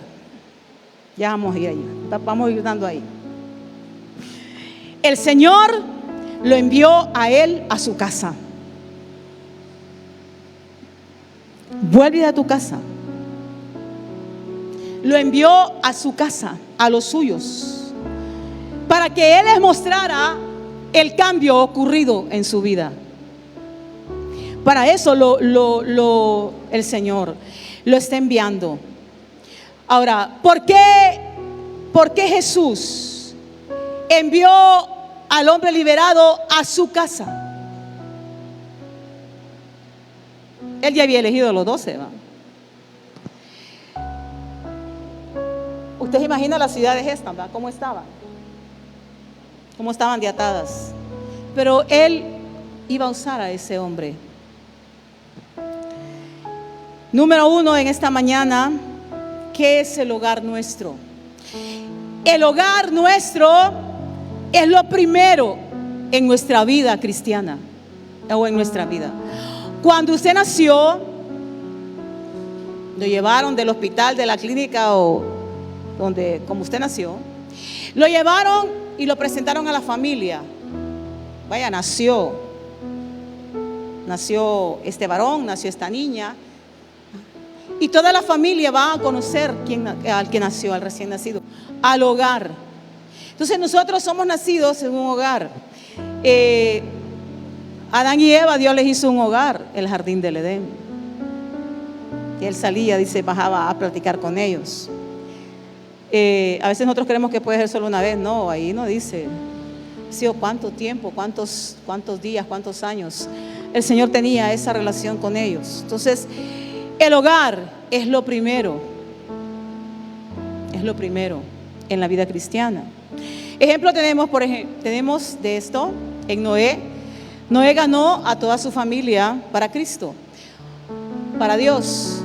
Ya vamos a ir ahí, vamos a ir dando ahí. El Señor lo envió a él a su casa. Vuelve a tu casa. Lo envió a su casa, a los suyos, para que él les mostrara el cambio ocurrido en su vida. Para eso el Señor lo está enviando. Ahora, ¿por qué Jesús envió al hombre liberado a su casa? Él ya había elegido a los 12, ¿va? Usted se imagina las ciudades estas, ¿va? ¿Cómo estaban? ¿Cómo estaban de atadas? Pero él iba a usar a ese hombre. Número 1 en esta mañana, ¿qué es el hogar nuestro? El hogar nuestro es lo primero en nuestra vida cristiana o en nuestra vida. Cuando usted nació, lo llevaron del hospital, de la clínica o donde, como usted nació, lo llevaron y lo presentaron a la familia. Vaya, nació este varón, nació esta niña. Y toda la familia va a conocer al que nació, al recién nacido, al hogar. Entonces nosotros somos nacidos en un hogar. Adán y Eva, Dios les hizo un hogar, el jardín del Edén. Y él salía, dice, bajaba a platicar con ellos. A veces nosotros creemos que puede ser solo una vez. No, ahí no dice. Sí, o cuánto tiempo, cuántos días, cuántos años. El Señor tenía esa relación con ellos. Entonces, el hogar es lo primero. Es lo primero en la vida cristiana. Ejemplo tenemos de esto en Noé. Noé ganó a toda su familia para Cristo, para Dios.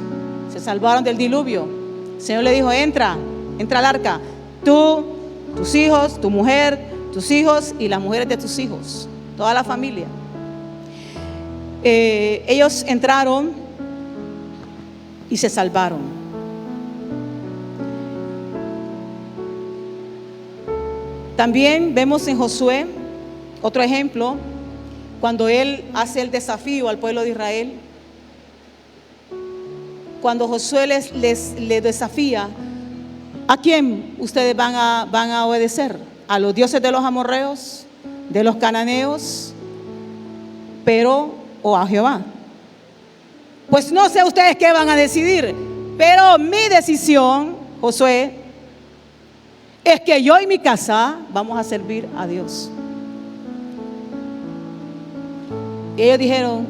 Se salvaron del diluvio. El Señor le dijo, entra al arca. Tú, tus hijos, tu mujer, tus hijos y las mujeres de tus hijos. Toda la familia. Ellos entraron y se salvaron. También vemos en Josué otro ejemplo, cuando él hace el desafío al pueblo de Israel. Cuando Josué les desafía, ¿a quién ustedes van a obedecer? ¿A los dioses de los amorreos, de los cananeos, o a Jehová? Pues no sé ustedes qué van a decidir, pero mi decisión, Josué, es que yo y mi casa vamos a servir a Dios. Y ellos dijeron,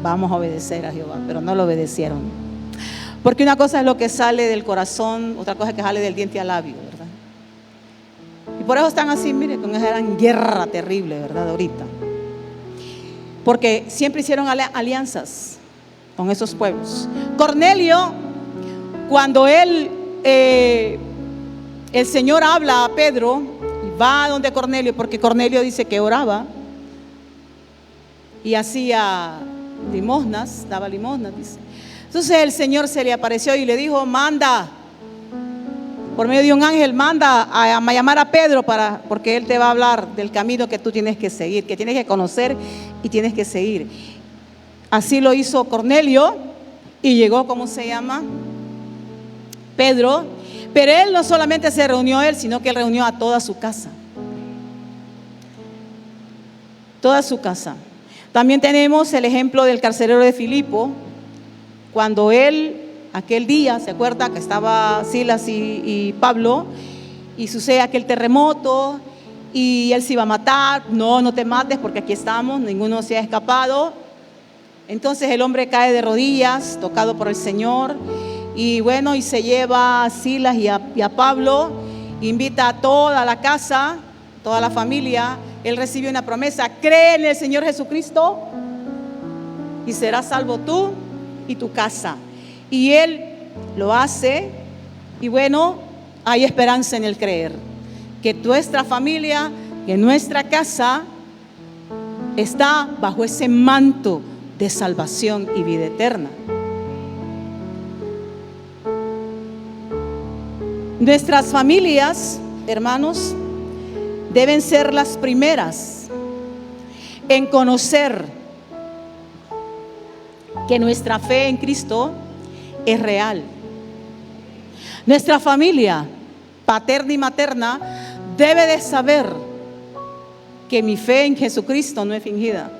vamos a obedecer a Jehová, pero no lo obedecieron. Porque una cosa es lo que sale del corazón, otra cosa es que sale del diente al labio, ¿verdad? Y por eso están así, mire, con esa gran guerra terrible, ¿verdad? Ahorita. Porque siempre hicieron alianzas con esos pueblos. Cornelio, cuando el Señor habla a Pedro, y va a donde Cornelio, porque Cornelio dice que oraba y hacía limosnas, daba limosnas, dice. Entonces el Señor se le apareció y le dijo, manda, por medio de un ángel, manda a llamar a Pedro porque él te va a hablar del camino que tú tienes que seguir, que tienes que conocer y tienes que seguir. Así lo hizo Cornelio y llegó, ¿cómo se llama? Pedro. Pero él no solamente se reunió a él, sino que él reunió a toda su casa. Toda su casa. También tenemos el ejemplo del carcelero de Filipo, cuando él, aquel día, ¿se acuerda que estaba Silas y Pablo? Y sucede aquel terremoto y él se iba a matar. No te mates porque aquí estamos, ninguno se ha escapado. Entonces el hombre cae de rodillas, tocado por el Señor. Y bueno, y se lleva a Silas y a Pablo, invita a toda la casa, toda la familia. Él recibe una promesa, cree en el Señor Jesucristo y serás salvo tú y tu casa. Y él lo hace y bueno, hay esperanza en el creer. Que nuestra familia, que nuestra casa está bajo ese manto de salvación y vida eterna. Nuestras familias, hermanos, deben ser las primeras en conocer que nuestra fe en Cristo es real. Nuestra familia paterna y materna debe de saber que mi fe en Jesucristo no es fingida,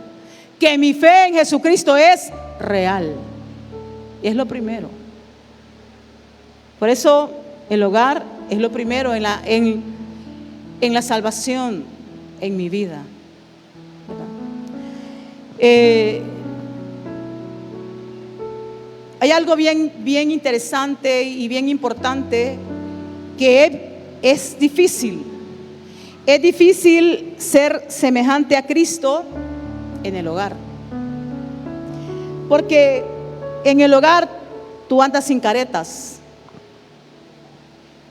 que mi fe en Jesucristo es real. Es lo primero. Por eso el hogar es lo primero en la salvación en mi vida. Hay algo bien interesante y bien importante que es difícil. Es difícil ser semejante a Cristo en el hogar. Porque en el hogar tú andas sin caretas.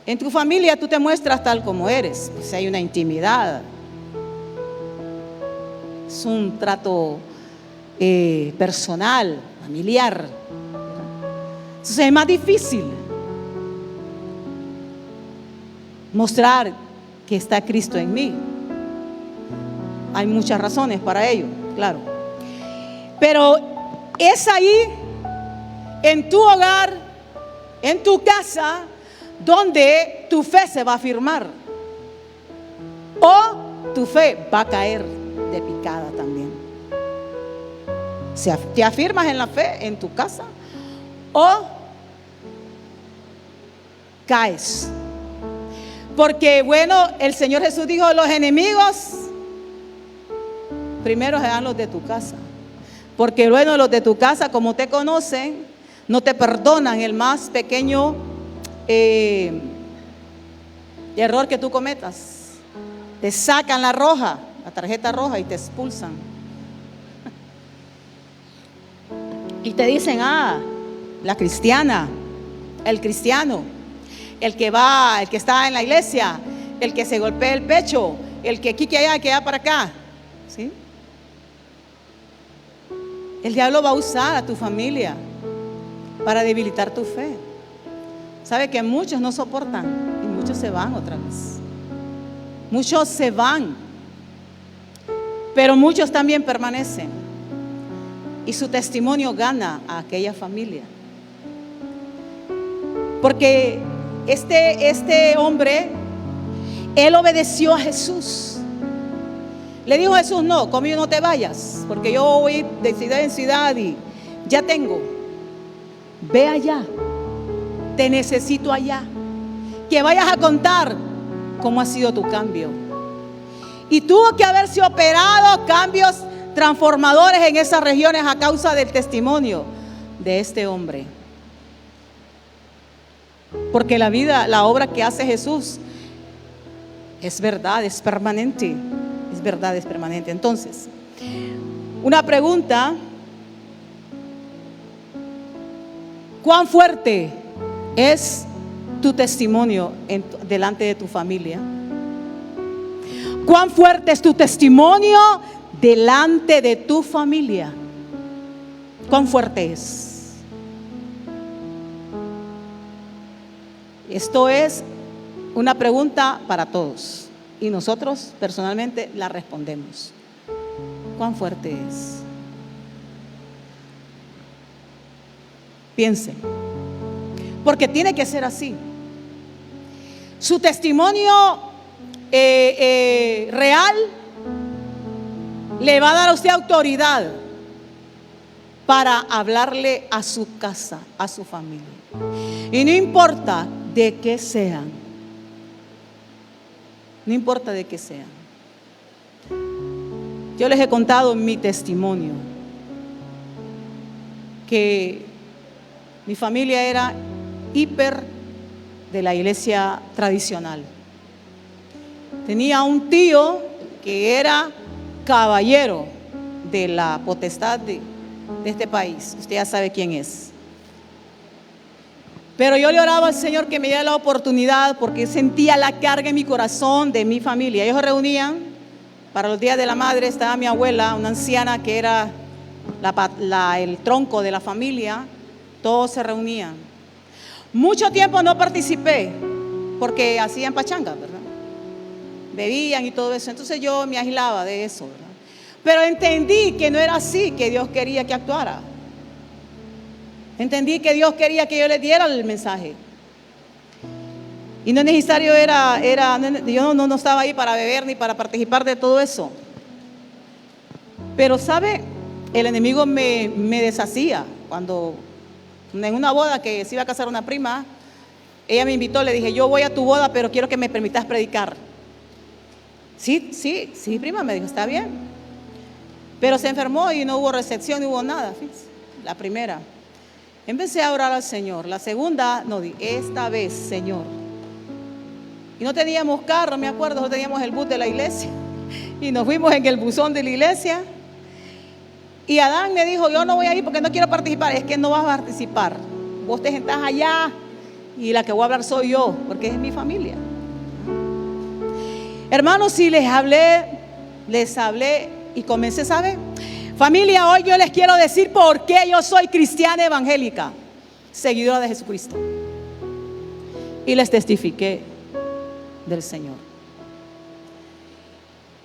En tu familia tú te muestras tal como eres, pues hay una intimidad, es un trato personal, familiar. Entonces es más difícil mostrar que está Cristo en mí. Hay muchas razones para ello, claro. Pero es ahí, en tu hogar, en tu casa, donde tu fe se va a afirmar. O tu fe va a caer de picada también. Si te afirmas en la fe en tu casa, o caes. Porque bueno, el Señor Jesús dijo: los enemigos primero serán los de tu casa. Porque bueno, los de tu casa, como te conocen, no te perdonan el más pequeño error que tú cometas. Te sacan la tarjeta roja, y te expulsan. Y te dicen: la cristiana, el cristiano, el que está en la iglesia, el que se golpea el pecho, el que aquí, que allá, que allá para acá. ¿Sí? El diablo va a usar a tu familia para debilitar tu fe. Sabe que muchos no soportan y muchos se van otra vez. Muchos se van, pero muchos también permanecen. Y su testimonio gana a aquella familia. Porque este hombre, él obedeció a Jesús. Le dijo a Jesús: no, conmigo no te vayas, porque yo voy de ciudad en ciudad y ya tengo. Ve allá, te necesito allá. Que vayas a contar cómo ha sido tu cambio. Y tuvo que haberse operado cambios transformadores en esas regiones a causa del testimonio de este hombre. Porque la obra que hace Jesús es verdad, es permanente. Es verdad, es permanente. Entonces, una pregunta: ¿cuán fuerte es tu testimonio delante de tu familia? ¿Cuán fuerte es tu testimonio delante de tu familia? ¿Cuán fuerte es? Esto es una pregunta para todos. Y nosotros personalmente la respondemos. ¿Cuán fuerte es? Piensen. Porque tiene que ser así. Su testimonio real le va a dar a usted autoridad para hablarle a su casa, a su familia. Y no importa de qué sean. No importa de qué sean. Yo les he contado mi testimonio, que mi familia era hiper de la iglesia tradicional. Tenía un tío que era caballero de la potestad de este país. Usted ya sabe quién es. Pero yo le oraba al Señor que me diera la oportunidad, porque sentía la carga en mi corazón de mi familia. Ellos se reunían para los días de la madre. Estaba mi abuela, una anciana que era el tronco de la familia. Todos se reunían. Mucho tiempo no participé porque hacían pachanga, ¿verdad? Bebían y todo eso. Entonces yo me aislaba de eso, ¿verdad? Pero entendí que no era así que Dios quería que actuara. Entendí que Dios quería que yo les diera el mensaje. Y no es necesario, yo no estaba ahí para beber ni para participar de todo eso. Pero ¿sabe? El enemigo me deshacía. Cuando en una boda que se iba a casar una prima, ella me invitó, le dije: yo voy a tu boda, pero quiero que me permitas predicar. Sí, prima, me dijo: está bien. Pero se enfermó y no hubo recepción, no hubo nada. Fíjense, la primera. Empecé a orar al Señor. La segunda, no, esta vez, Señor. Y no teníamos carro, me acuerdo, no teníamos el bus de la iglesia. Y nos fuimos en el buzón de la iglesia. Y Adán me dijo: yo no voy a ir porque no quiero participar. Es que no vas a participar. Vos te sentás allá y la que voy a hablar soy yo, porque es mi familia. Hermanos, si les hablé y comencé, ¿sabe? Familia, hoy yo les quiero decir por qué yo soy cristiana evangélica, seguidora de Jesucristo. Y les testifiqué del Señor.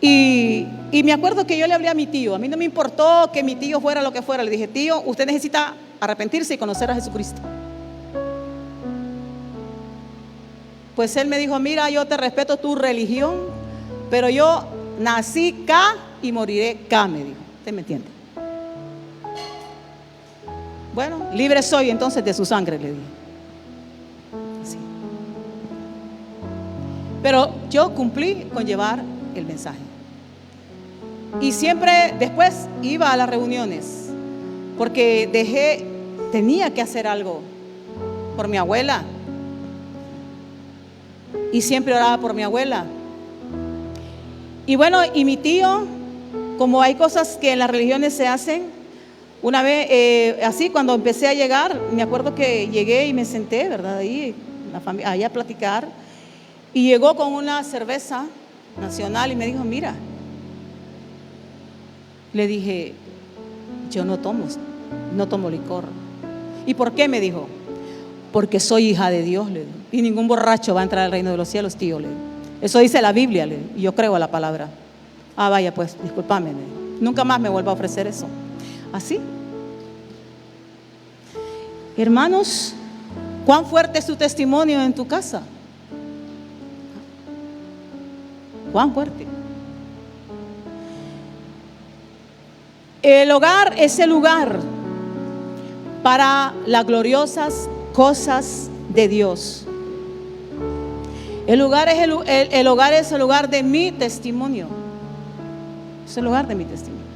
Y me acuerdo que yo le hablé a mi tío. A mí no me importó que mi tío fuera lo que fuera. Le dije: tío, usted necesita arrepentirse y conocer a Jesucristo. Pues él me dijo: mira, yo te respeto tu religión, pero yo nací acá y moriré acá, me dijo. ¿Usted me entiende? Bueno, libre soy entonces de su sangre, le dije. Así. Pero yo cumplí con llevar el mensaje. Y siempre después iba a las reuniones, porque tenía que hacer algo por mi abuela. Y siempre oraba por mi abuela. Y bueno, y mi tío, como hay cosas que en las religiones se hacen, una vez, así cuando empecé a llegar, me acuerdo que llegué y me senté, ¿verdad? Ahí, allá a platicar. Y llegó con una cerveza nacional y me dijo: mira. Le dije: yo no tomo licor. ¿Y por qué? Me dijo: porque soy hija de Dios, le digo, y ningún borracho va a entrar al reino de los cielos, tío, le digo. Eso dice la Biblia, le digo, y yo creo a la palabra. Ah, vaya, pues, discúlpame, le digo. Nunca más me vuelva a ofrecer eso. Así. Hermanos, ¿cuán fuerte es tu testimonio en tu casa? ¿Cuán fuerte? El hogar es el lugar para las gloriosas cosas de Dios. El hogar es el lugar de mi testimonio. Es el lugar de mi testimonio.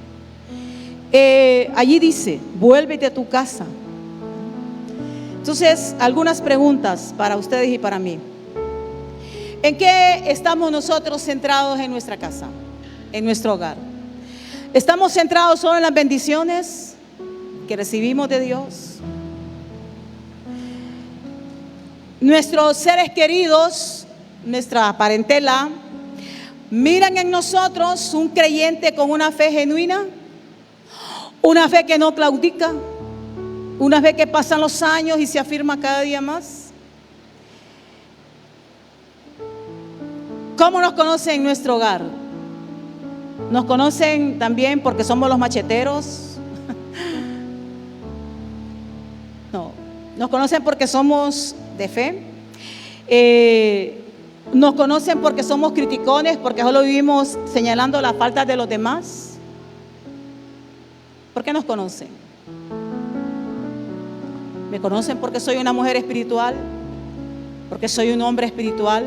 Allí dice: vuélvete a tu casa. Entonces, algunas preguntas para ustedes y para mí. ¿En qué estamos nosotros centrados en nuestra casa, en nuestro hogar? ¿Estamos centrados solo en las bendiciones que recibimos de Dios? Nuestros seres queridos, nuestra parentela, miran en nosotros un creyente con una fe genuina, una fe que no claudica, una fe que pasan los años y se afirma cada día más. ¿Cómo nos conocen en nuestro hogar? Nos conocen también porque somos los macheteros. No, nos conocen porque somos de fe. Nos conocen porque somos criticones, porque solo vivimos señalando las faltas de los demás. ¿Por qué nos conocen? ¿Me conocen porque soy una mujer espiritual? ¿Porque soy un hombre espiritual?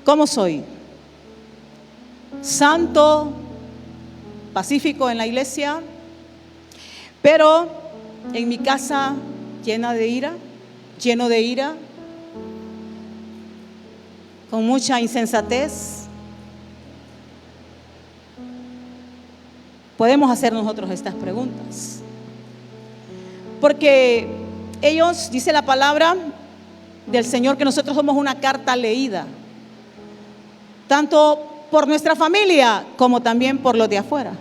¿Cómo soy? Santo, pacífico en la iglesia, pero en mi casa lleno de ira, con mucha insensatez. Podemos hacer nosotros estas preguntas, porque ellos, dice la palabra del Señor, que nosotros somos una carta leída, tanto por nuestra familia como también por los de afuera.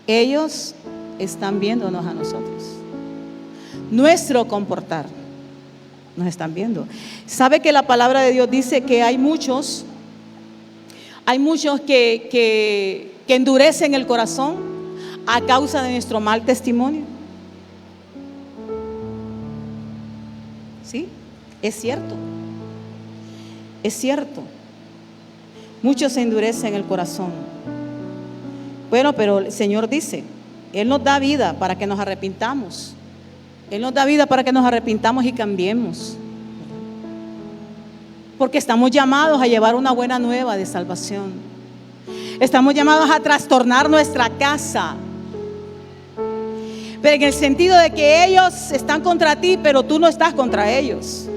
Ellos están viéndonos a nosotros, nuestro comportar, nos están viendo. ¿Sabe que la palabra de Dios dice que hay muchos que endurecen el corazón a causa de nuestro mal testimonio? ¿Sí? Es cierto. Es cierto. Muchos se endurecen el corazón. Bueno, pero el Señor dice, Él nos da vida para que nos arrepintamos. Él nos da vida para que nos arrepintamos y cambiemos. Porque estamos llamados a llevar una buena nueva de salvación. Estamos llamados a trastornar nuestra casa. Pero en el sentido de que ellos están contra ti, pero tú no estás contra ellos.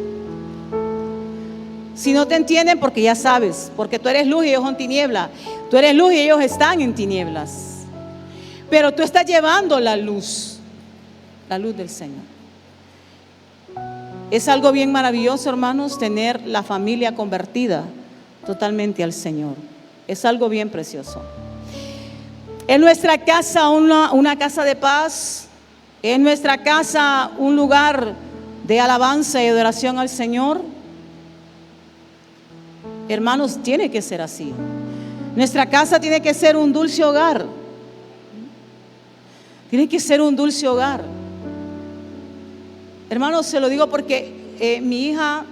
Si no te entienden, porque ya sabes, porque tú eres luz y ellos son tiniebla. Tú eres luz y ellos están en tinieblas. Pero tú estás llevando la luz del Señor. Es algo bien maravilloso, hermanos, tener la familia convertida totalmente al Señor. Es algo bien precioso. En nuestra casa una casa de paz. En nuestra casa un lugar de alabanza y adoración al Señor. Hermanos, tiene que ser así. Nuestra casa tiene que ser un dulce hogar. Tiene que ser un dulce hogar. Hermanos, se lo digo porque mi hija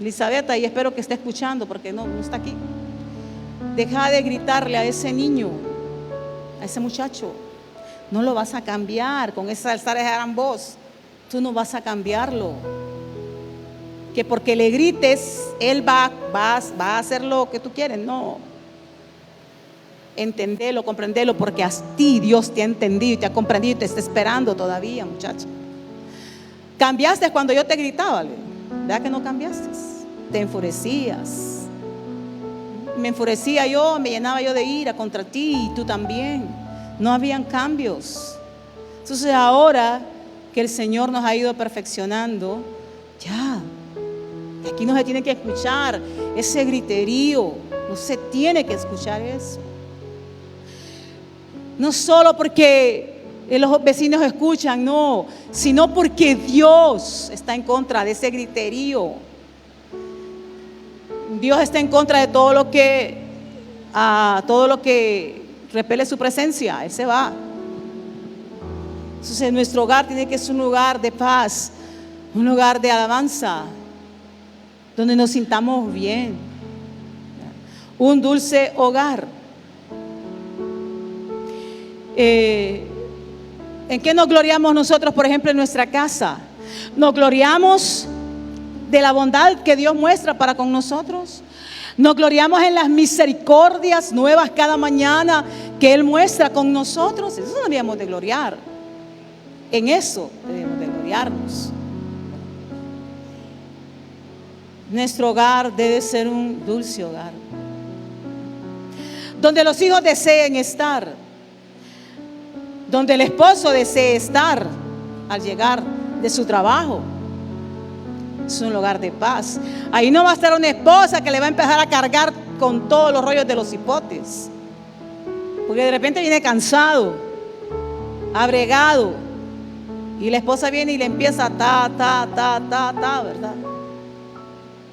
Elizabeth, y espero que esté escuchando porque no está aquí, deja de gritarle a ese niño, a ese muchacho. No lo vas a cambiar con esa alzar de gran voz. Tú no vas a cambiarlo. Que porque le grites, él va a hacer lo que tú quieres. No. Entendelo, comprendelo, porque a ti Dios te ha entendido y te ha comprendido y te está esperando todavía, muchacho. Cambiaste cuando yo te gritaba, ¿verdad que no cambiaste? Te enfurecías. Me enfurecía yo, me llenaba yo de ira contra ti y tú también. No habían cambios. Entonces ahora que el Señor nos ha ido perfeccionando, ya, aquí no se tiene que escuchar ese griterío, no se tiene que escuchar eso. No solo porque los vecinos escuchan, no, sino porque Dios está en contra de ese griterío. Dios está en contra de todo lo que repele su presencia. Él se va. Entonces nuestro hogar tiene que ser un lugar de paz, un lugar de alabanza, donde nos sintamos bien, un dulce hogar. ¿En qué nos gloriamos nosotros, por ejemplo, en nuestra casa? Nos gloriamos de la bondad que Dios muestra para con nosotros. Nos gloriamos en las misericordias nuevas cada mañana que Él muestra con nosotros. Eso deberíamos de gloriar. En eso debemos de gloriarnos. Nuestro hogar debe ser un dulce hogar, donde los hijos deseen estar, donde el esposo desee estar al llegar de su trabajo. Es un lugar de paz. Ahí no va a estar una esposa que le va a empezar a cargar con todos los rollos de los hipotes, porque de repente viene cansado, abregado, y la esposa viene y le empieza ¿verdad?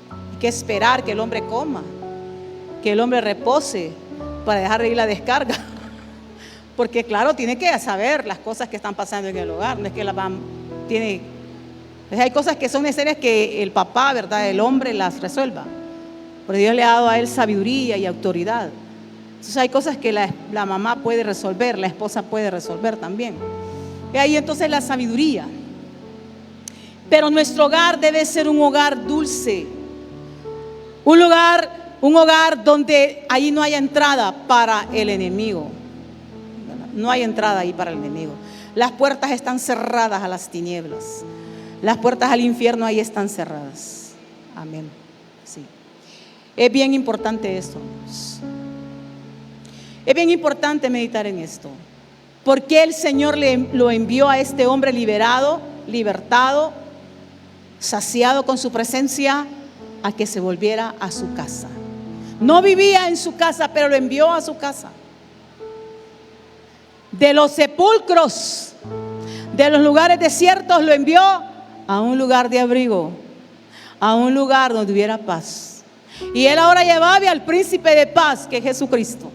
Hay que esperar que el hombre coma, que el hombre repose para dejar de ir la descarga. Porque claro, tiene que saber las cosas que están pasando en el hogar. No es que hay cosas que son necesarias que el papá, ¿verdad?, el hombre las resuelva. Porque Dios le ha dado a él sabiduría y autoridad. Entonces hay cosas que la mamá puede resolver, la esposa puede resolver también. Y ahí entonces la sabiduría. Pero nuestro hogar debe ser un hogar dulce. Un hogar donde ahí no haya entrada para el enemigo. No hay entrada ahí para el enemigo. Las puertas están cerradas a las tinieblas. Las puertas al infierno ahí están cerradas. Amén. Sí. Es bien importante esto. Es bien importante meditar en esto. ¿Por qué el Señor lo envió a este hombre liberado, libertado, saciado con su presencia, a que se volviera a su casa? No vivía en su casa, pero lo envió a su casa. De los sepulcros, de los lugares desiertos, lo envió a un lugar de abrigo, a un lugar donde hubiera paz. Y Él ahora llevaba al príncipe de paz, que es Jesucristo,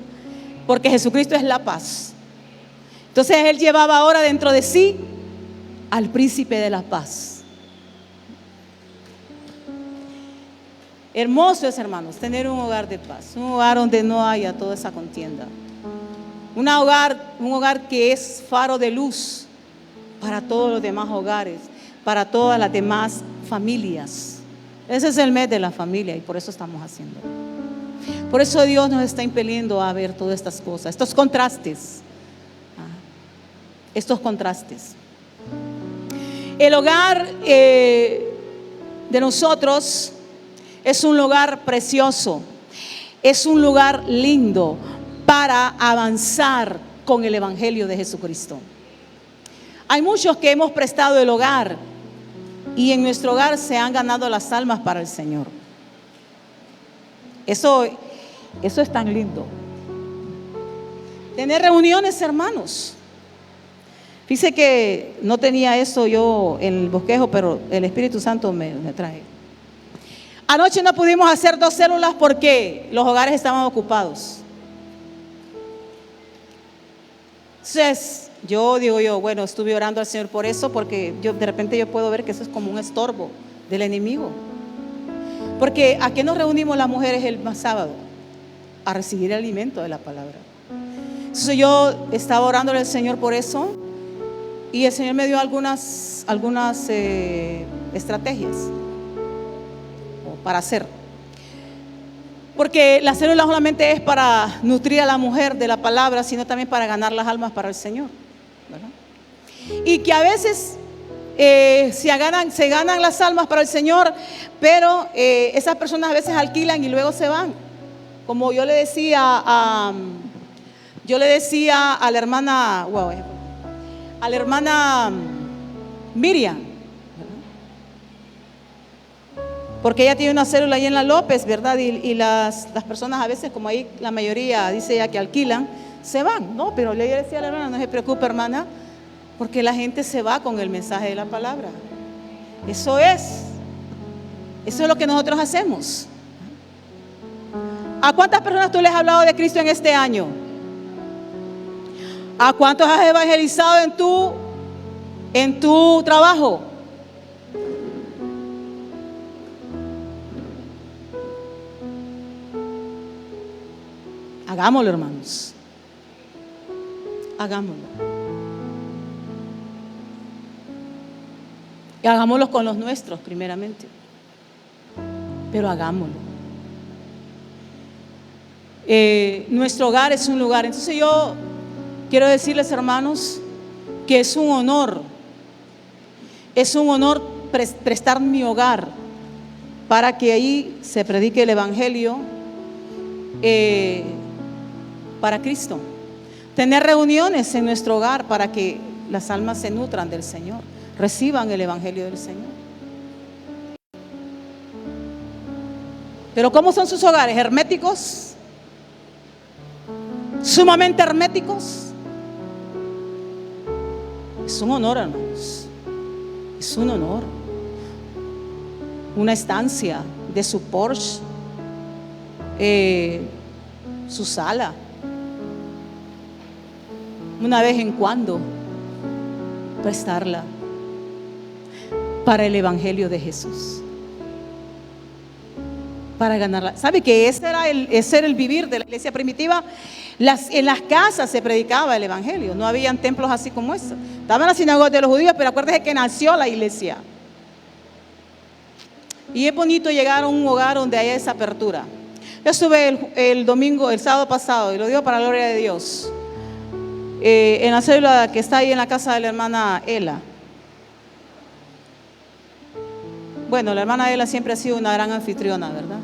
porque Jesucristo es la paz. Entonces Él llevaba ahora dentro de sí al príncipe de la paz. Hermoso es, hermanos, tener un hogar de paz, un hogar donde no haya toda esa contienda. Un hogar que es faro de luz para todos los demás hogares, para todas las demás familias. Ese es el mes de la familia y por eso estamos haciendo. Por eso Dios nos está impeliendo a ver todas estas cosas, estos contrastes. El hogar de nosotros es un lugar precioso, es un lugar lindo para avanzar con el Evangelio de Jesucristo. Hay muchos que hemos prestado el hogar y en nuestro hogar se han ganado las almas para el Señor. Eso es tan lindo. Tener reuniones, hermanos. Fíjese que no tenía eso yo en el bosquejo, pero el Espíritu Santo me trae. Anoche no pudimos hacer 2 células porque los hogares estaban ocupados. Entonces, bueno, estuve orando al Señor por eso, porque de repente yo puedo ver que eso es como un estorbo del enemigo. Porque ¿a qué nos reunimos las mujeres el sábado? A recibir el alimento de la palabra. Entonces yo estaba orándole al Señor por eso, y el Señor me dio algunas estrategias para hacer. Porque la célula solamente es para nutrir a la mujer de la palabra, sino también para ganar las almas para el Señor, ¿verdad? Y que a veces se ganan las almas para el Señor, pero esas personas a veces alquilan y luego se van. Como yo le decía a la hermana Miriam, porque ella tiene una célula ahí en la López, ¿verdad? Y las personas a veces, como ahí la mayoría dice ella que alquilan, se van. No, pero yo le decía a la hermana, no se preocupe, hermana, porque la gente se va con el mensaje de la palabra. Eso es lo que nosotros hacemos. ¿A cuántas personas tú les has hablado de Cristo en este año? ¿A cuántos has evangelizado en tu trabajo? Hagámoslo, hermanos. Hagámoslo. Y hagámoslo con los nuestros, primeramente. Pero hagámoslo. Nuestro hogar es un lugar. Entonces yo quiero decirles, hermanos, que es un honor prestar mi hogar para que ahí se predique el evangelio para Cristo. Tener reuniones en nuestro hogar para que las almas se nutran del Señor, reciban el evangelio del Señor. Pero ¿cómo son sus hogares? ¿Herméticos? ¿Sumamente herméticos? Es un honor, hermanos. Es un honor. Una estancia de su Porsche, su sala, una vez en cuando prestarla para el evangelio de Jesús, para ganarla. ¿Sabe que ese era el vivir de la iglesia primitiva? En las casas se predicaba el evangelio. No habían templos así como este. Estaban las sinagogas de los judíos, pero acuérdense que nació la iglesia. Y es bonito llegar a un hogar donde haya esa apertura. Yo estuve el sábado pasado, y lo digo para la gloria de Dios, en la célula que está ahí en la casa de la hermana Ela. Bueno, la hermana Ela siempre ha sido una gran anfitriona, ¿verdad?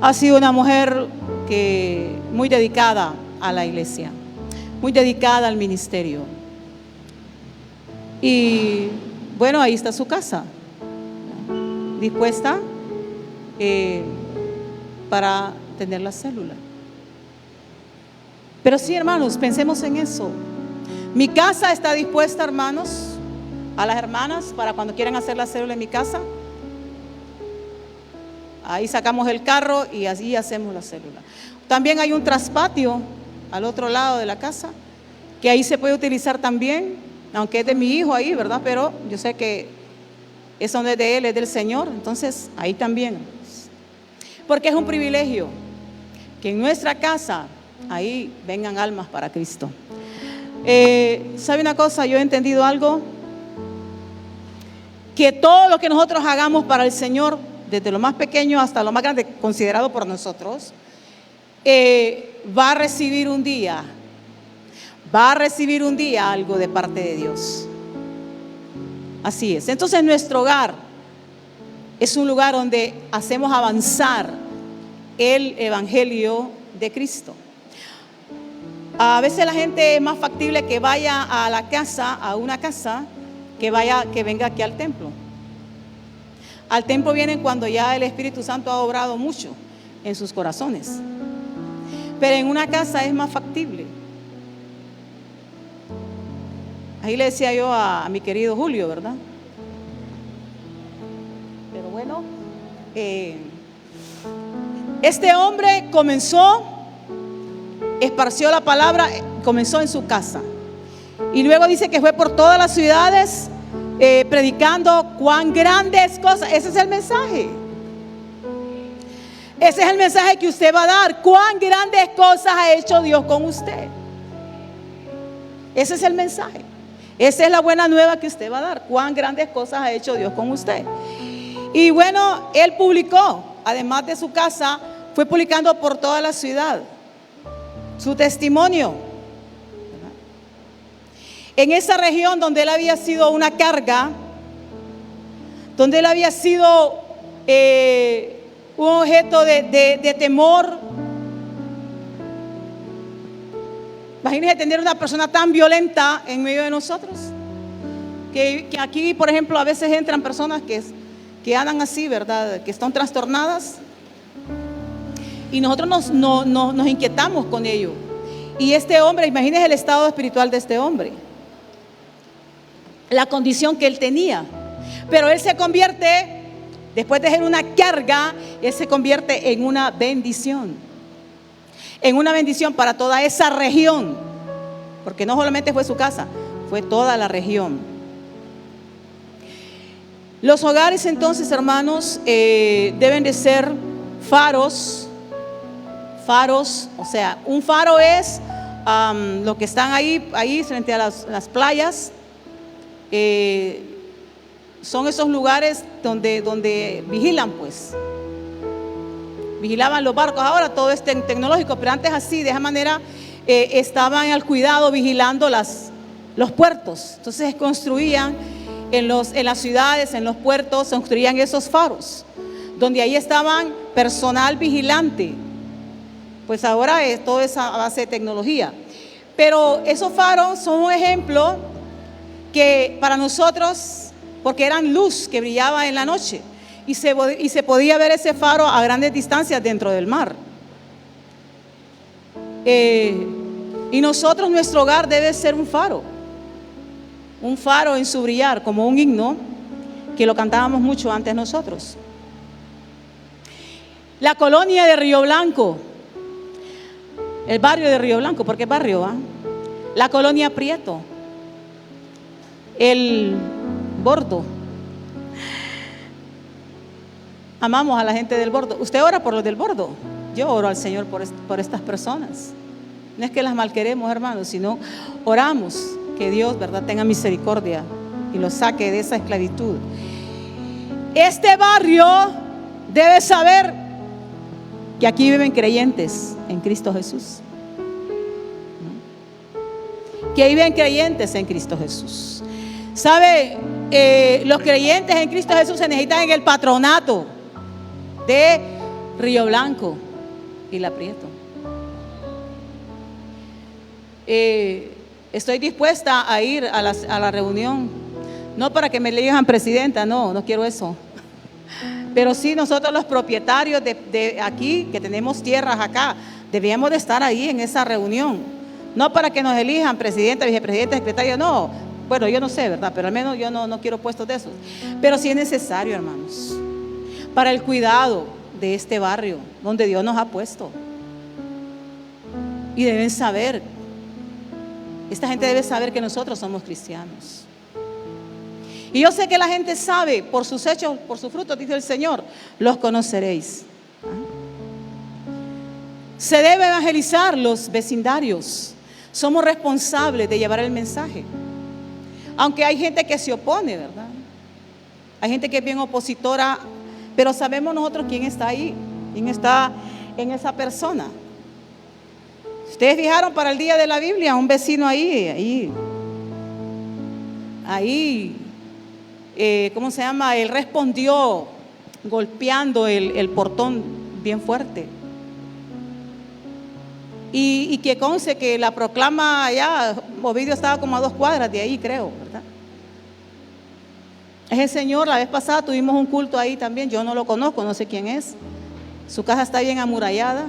Ha sido una mujer muy dedicada a la iglesia, muy dedicada al ministerio. Y bueno, ahí está su casa, dispuesta para tener la célula. Pero sí, hermanos, pensemos en eso. Mi casa está dispuesta, hermanos, a las hermanas para cuando quieran hacer la célula en mi casa. Ahí sacamos el carro y así hacemos la célula. También hay un traspatio al otro lado de la casa, que ahí se puede utilizar también, aunque es de mi hijo ahí, ¿verdad? Pero yo sé que eso no es de él, es del Señor. Entonces ahí también, porque es un privilegio que en nuestra casa ahí vengan almas para Cristo. ¿Sabe una cosa? Yo he entendido algo, que todo lo que nosotros hagamos para el Señor, desde lo más pequeño hasta lo más grande considerado por nosotros, va a recibir un día algo de parte de Dios. Así es. Entonces nuestro hogar es un lugar donde hacemos avanzar el evangelio de Cristo. A veces la gente es más factible que vaya a una casa, que venga aquí al templo. Al templo vienen cuando ya el Espíritu Santo ha obrado mucho en sus corazones. Pero en una casa es más factible. Ahí le decía yo a mi querido Julio, ¿verdad? Pero bueno, este hombre comenzó, esparció la palabra, comenzó en su casa. Y luego dice que fue por todas las ciudades predicando cuán grandes cosas. Ese es el mensaje. Ese es el mensaje que usted va a dar. Cuán grandes cosas ha hecho Dios con usted. Ese es el mensaje. Esa es la buena nueva que usted va a dar. Cuán grandes cosas ha hecho Dios con usted. Y bueno, él publicó, además de su casa, fue publicando por toda la ciudad su testimonio. En esa región donde él había sido una carga, donde él había sido un objeto de temor. Imagínense tener una persona tan violenta en medio de nosotros. Que aquí, por ejemplo, a veces entran personas que andan así, ¿verdad? Que están trastornadas. Y nosotros nos inquietamos con ello. Y este hombre, imagínense el estado espiritual de este hombre. La condición que él tenía. Pero él se convierte, después de ser una carga, él se convierte en una bendición. En una bendición para toda esa región. Porque no solamente fue su casa, fue toda la región. Los hogares entonces, hermanos, deben de ser faros. Faros, o sea, un faro es lo que están ahí frente a las playas. Son esos lugares donde vigilan, pues. Vigilaban los barcos. Ahora todo es tecnológico, pero antes así, de esa manera, estaban al cuidado vigilando los puertos. Entonces construían en las ciudades, en los puertos, construían esos faros, donde ahí estaban personal vigilante. Pues ahora todo es a base de tecnología. Pero esos faros son un ejemplo que para nosotros, porque eran luz que brillaba en la noche, y se podía ver ese faro a grandes distancias dentro del mar. Y nosotros, nuestro hogar debe ser un faro en su brillar, como un himno que lo cantábamos mucho antes nosotros. La colonia de Río Blanco, el barrio de Río Blanco, ¿por qué barrio? La colonia Prieto, el Bordo. Amamos a la gente del Bordo. ¿Usted ora por los del Bordo? Yo oro al Señor por estas personas. No es que las malqueremos, hermanos, sino oramos que Dios, ¿verdad?, tenga misericordia y los saque de esa esclavitud. Este barrio debe saber que aquí viven creyentes en Cristo Jesús. Que viven creyentes en Cristo Jesús. ¿Sabe? Los creyentes en Cristo Jesús se necesitan en el patronato de Río Blanco y La Prieto. Estoy dispuesta a ir a la reunión, no para que me elijan presidenta, no quiero eso. Pero sí, nosotros los propietarios de aquí, que tenemos tierras acá, debíamos de estar ahí en esa reunión. No para que nos elijan presidenta, vicepresidenta, secretaria, no. Bueno, yo no sé, ¿verdad? Pero al menos yo no quiero puestos de esos. Pero sí es necesario, hermanos, para el cuidado de este barrio donde Dios nos ha puesto. Y deben saber, esta gente debe saber que nosotros somos cristianos. Y yo sé que la gente sabe, por sus hechos, por sus frutos, dice el Señor, los conoceréis. Se debe evangelizar los vecindarios. Somos responsables de llevar el mensaje. Aunque hay gente que se opone, ¿verdad? Hay gente que es bien opositora, pero sabemos nosotros quién está ahí, quién está en esa persona. Ustedes fijaron para el día de la Biblia, un vecino ahí, ¿cómo se llama? Él respondió golpeando el portón bien fuerte. Y que conste que la proclama allá, Ovidio estaba como a 2 cuadras de ahí, creo, ¿verdad? Es el Señor. La vez pasada tuvimos un culto ahí también. Yo no lo conozco, no sé quién es. Su casa está bien amurallada.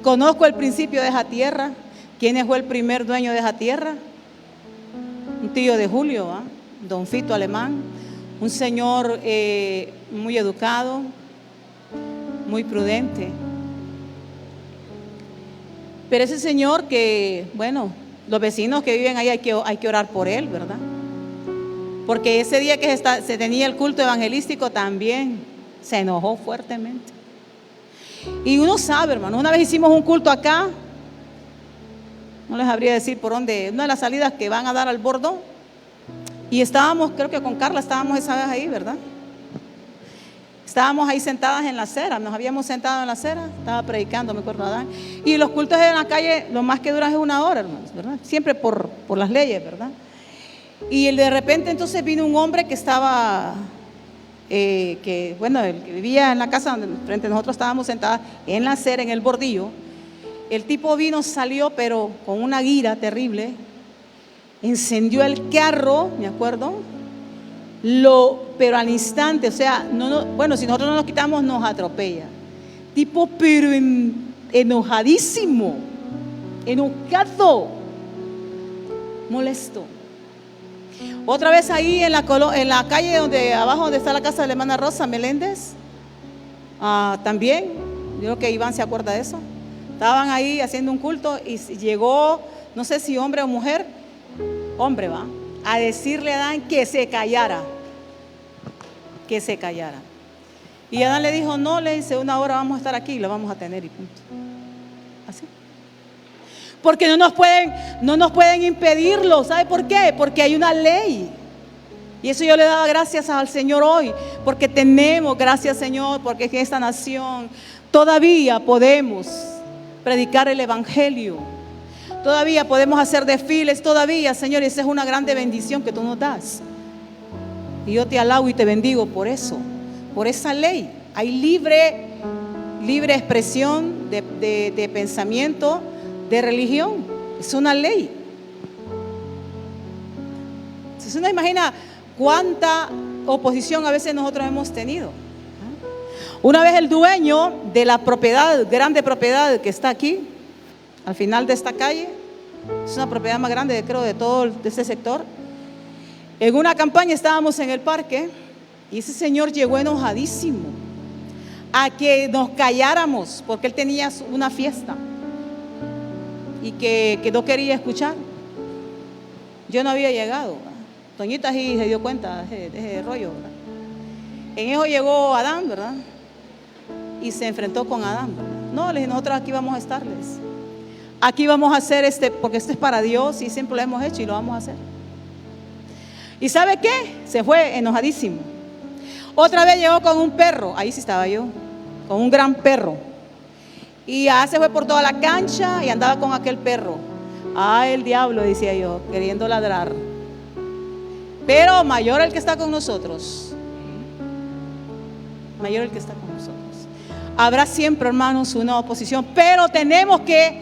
Conozco el principio de esa tierra. ¿Quién fue el primer dueño de esa tierra? Un tío de Julio, ¿va? Don Fito Alemán, un señor muy educado, muy prudente. Pero ese señor que, bueno, los vecinos que viven ahí hay que orar por él, ¿verdad? Porque ese día que se tenía el culto evangelístico también se enojó fuertemente. Y uno sabe, hermano, una vez hicimos un culto acá, no les habría decir por dónde, una de las salidas que van a dar al Bordo, y estábamos, creo que con Carla estábamos esa vez ahí, ¿verdad? Estábamos ahí sentadas en la acera, nos habíamos sentado en la acera, estaba predicando, me acuerdo, Adán. Y los cultos en la calle, lo más que duran es 1 hora, hermanos, ¿verdad? Siempre por las leyes, ¿verdad? Y de repente entonces vino un hombre que estaba, el que vivía en la casa donde frente a nosotros estábamos sentadas, en la acera, en el bordillo. El tipo vino, salió, pero con una guira terrible, encendió el carro, me acuerdo, pero al instante, o sea, bueno, si nosotros no nos quitamos nos atropella. Tipo, pero enojadísimo, enojado, molesto. Otra vez ahí en la calle abajo donde está la casa de la hermana Rosa Meléndez, también, yo creo que Iván se acuerda de eso. Estaban ahí haciendo un culto y llegó, no sé si hombre o mujer, hombre va, a decirle a Adán que se callara. Que se callara. Y Adán le dijo, no, le dice, 1 hora vamos a estar aquí y lo vamos a tener y punto. Así. Porque no nos pueden impedirlo. ¿Sabe por qué? Porque hay una ley. Y eso yo le daba gracias al Señor hoy, porque tenemos, gracias Señor, porque en esta nación todavía podemos predicar el Evangelio. Todavía podemos hacer desfiles, todavía, Señor, esa es una grande bendición que tú nos das. Y yo te alabo y te bendigo por eso, por esa ley. Hay libre expresión de pensamiento, de religión. Es una ley. Si uno imagina cuánta oposición a veces nosotros hemos tenido. Una vez el dueño de la propiedad, grande propiedad que está aquí, al final de esta calle, es una propiedad más grande, creo, de todo este sector. En una campaña estábamos en el parque y ese señor llegó enojadísimo a que nos calláramos porque él tenía una fiesta y que no quería escuchar. Yo no había llegado, ¿verdad? Toñita sí se dio cuenta de ese rollo, ¿verdad? En eso llegó Adán, ¿verdad? Y se enfrentó con Adán, ¿verdad? No, les dije, nosotros aquí vamos a estarles. Aquí vamos a hacer porque esto es para Dios y siempre lo hemos hecho y lo vamos a hacer. ¿Y sabe qué? Se fue enojadísimo. Otra vez llegó con un perro, ahí sí estaba yo, con un gran perro. Y ya se fue por toda la cancha y andaba con aquel perro. El diablo, decía yo, queriendo ladrar. Pero mayor el que está con nosotros. Mayor el que está con nosotros. Habrá siempre, hermanos, una oposición, pero tenemos que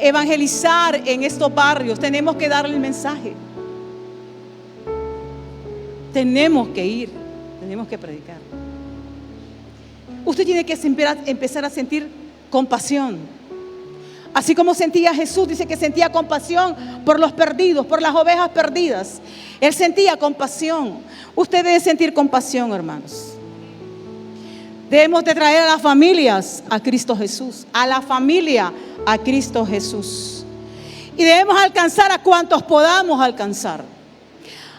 evangelizar en estos barrios. Tenemos que darle el mensaje. Tenemos que ir, tenemos que predicar. Usted tiene que empezar a sentir compasión. Así como sentía Jesús, dice que sentía compasión por los perdidos, por las ovejas perdidas. Él sentía compasión. Usted debe sentir compasión, hermanos. Debemos de traer a las familias a Cristo Jesús, a la familia a Cristo Jesús. Y debemos alcanzar a cuantos podamos alcanzar.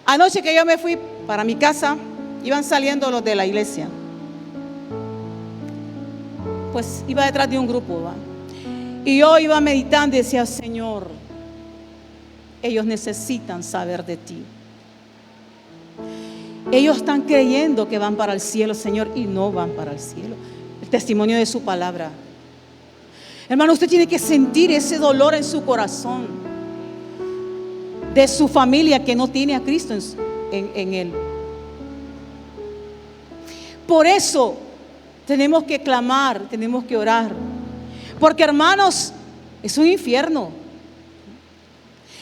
Anoche que yo me fui para mi casa, iban saliendo los de la iglesia. Pues iba detrás de un grupo, ¿va? Y yo iba meditando y decía, Señor, ellos necesitan saber de ti. Ellos están creyendo que van para el cielo, Señor, y no van para el cielo. El testimonio de su palabra. Hermano, usted tiene que sentir ese dolor en su corazón de su familia que no tiene a Cristo en él. Por eso tenemos que clamar, tenemos que orar. Porque, hermanos, es un infierno.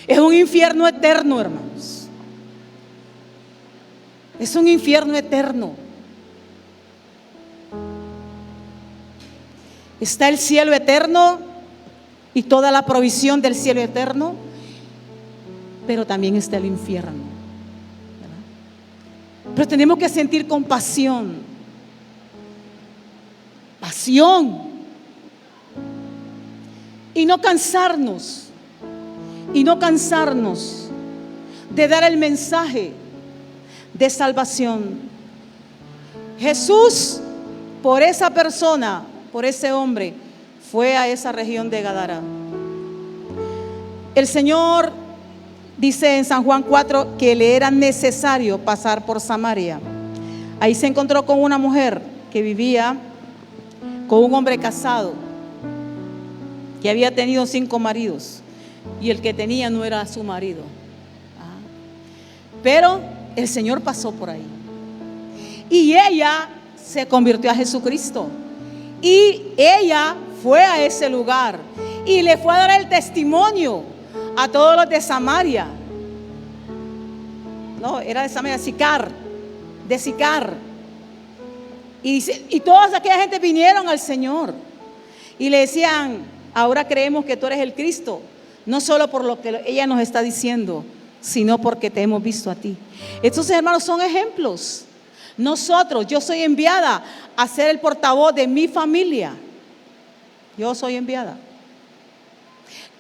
Es un infierno eterno, hermanos. Es un infierno eterno. Está el cielo eterno y toda la provisión del cielo eterno. pero también está el infierno, ¿verdad? Pero tenemos que sentir compasión, pasión, y no cansarnos de dar el mensaje de salvación. Jesús, por esa persona, por ese hombre, fue a esa región de Gadara. El Señor dice en San Juan 4 que le era necesario pasar por Samaria. Ahí se encontró con una mujer que vivía con un hombre casado, que había tenido 5 maridos, y el que tenía no era su marido. Pero el Señor pasó por ahí, y ella se convirtió a Jesucristo, y ella fue a ese lugar y le fue a dar el testimonio a todos los de Samaria. No, era de Samaria, de Sicar. Y toda aquella gente vinieron al Señor y le decían: ahora creemos que tú eres el Cristo, no solo por lo que ella nos está diciendo, sino porque te hemos visto a ti. Estos hermanos son ejemplos. Yo soy enviada a ser el portavoz de mi familia. Yo soy enviada.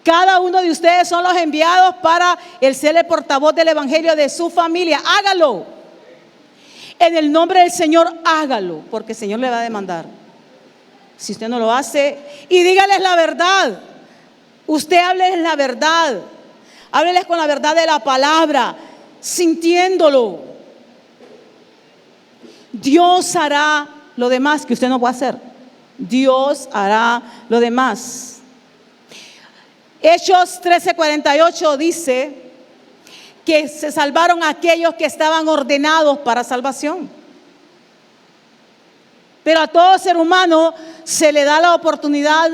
Cada uno de ustedes son los enviados para el ser el portavoz del evangelio de su familia. Hágalo. En el nombre del Señor, hágalo, porque el Señor le va a demandar si usted no lo hace. Y dígales la verdad. Usted hábleles la verdad. Hábleles con la verdad de la palabra, sintiéndolo. Dios hará lo demás que usted no puede hacer. Dios hará lo demás. Hechos 13:48 dice que se salvaron aquellos que estaban ordenados para salvación. Pero a todo ser humano se le da la oportunidad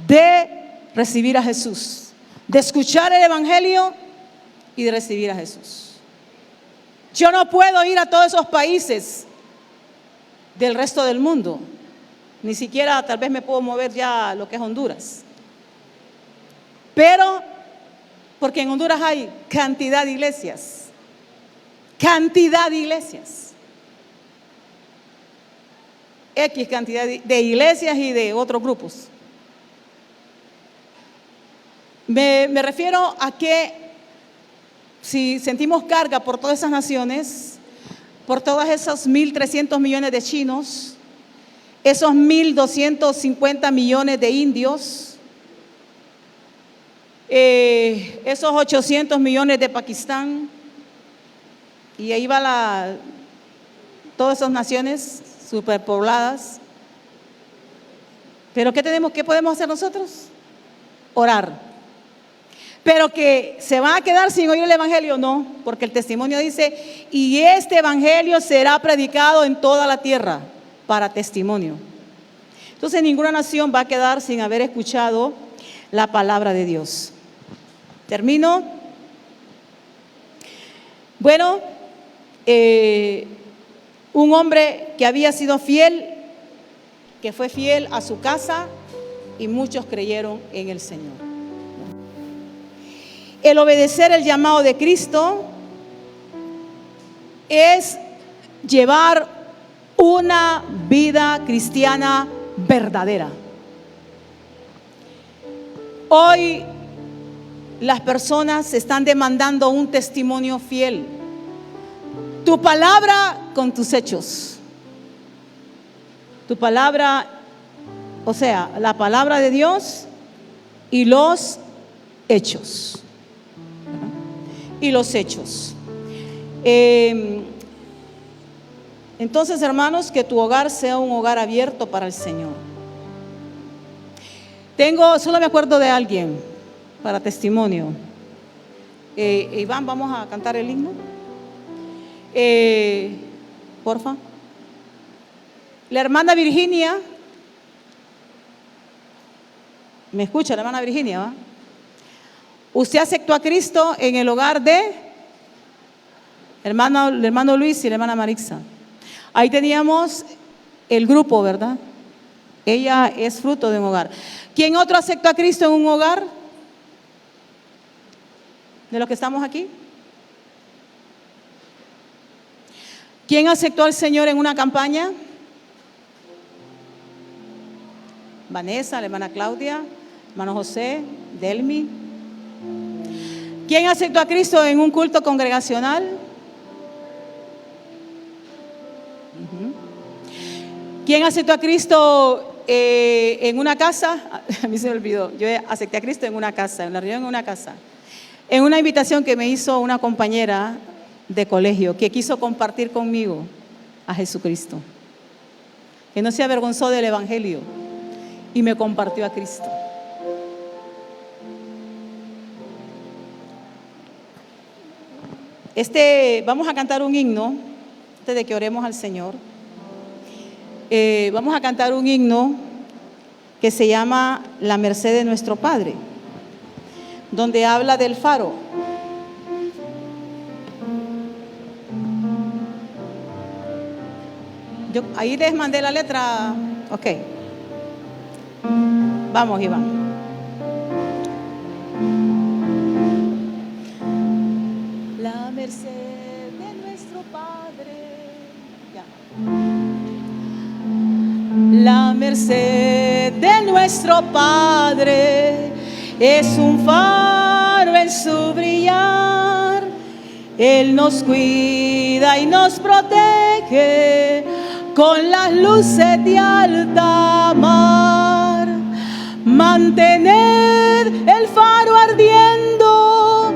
de recibir a Jesús, de escuchar el evangelio y de recibir a Jesús. Yo no puedo ir a todos esos países del resto del mundo, ni siquiera tal vez me puedo mover ya a lo que es Honduras, pero porque en Honduras hay cantidad de iglesias, X cantidad de iglesias y de otros grupos. Me refiero a que si sentimos carga por todas esas naciones, por todos esos 1.300 millones de chinos, esos 1.250 millones de indios, esos 800 millones de Pakistán, y ahí va todas esas naciones superpobladas. Pero ¿qué podemos hacer nosotros? Orar. Pero que se van a quedar sin oír el evangelio, no, porque el testimonio dice: y este evangelio será predicado en toda la tierra para testimonio. Entonces ninguna nación va a quedar sin haber escuchado la palabra de Dios. Termino. Bueno, un hombre que había sido fiel, que fue fiel a su casa, y muchos creyeron en el Señor. El obedecer el llamado de Cristo es llevar una vida cristiana verdadera. Hoy las personas están demandando un testimonio fiel. Tu palabra con tus hechos. Tu palabra, o sea, la palabra de Dios y los hechos. Y los hechos. Entonces, hermanos, que tu hogar sea un hogar abierto para el Señor. Solo me acuerdo de alguien para testimonio. Iván, vamos a cantar el himno. Porfa. La hermana Virginia, ¿me escucha la hermana Virginia? ¿Va? Usted aceptó a Cristo en el hogar de el hermano Luis y la hermana Marixa. Ahí teníamos el grupo, ¿verdad? Ella es fruto de un hogar. ¿Quién otro aceptó a Cristo en un hogar? de los que estamos aquí? ¿Quién aceptó al Señor en una campaña? Vanessa, la hermana Claudia, hermano José, Delmi. ¿Quién aceptó a Cristo en un culto congregacional? ¿Quién aceptó a Cristo en una casa? A mí se me olvidó. Yo acepté a Cristo en una casa, en una reunión en una casa. En una invitación que me hizo una compañera de colegio que quiso compartir conmigo a Jesucristo. Que no se avergonzó del Evangelio y me compartió a Cristo. Vamos a cantar un himno antes de que oremos al Señor. Vamos a cantar un himno que se llama La Merced de Nuestro Padre, donde habla del faro. Ahí les mandé la letra. Ok. Vamos, Iván. La merced de nuestro Padre. Ya. La merced de nuestro Padre es un faro en su brillar. Él nos cuida y nos protege con las luces de alta mar. Mantener el faro ardiendo,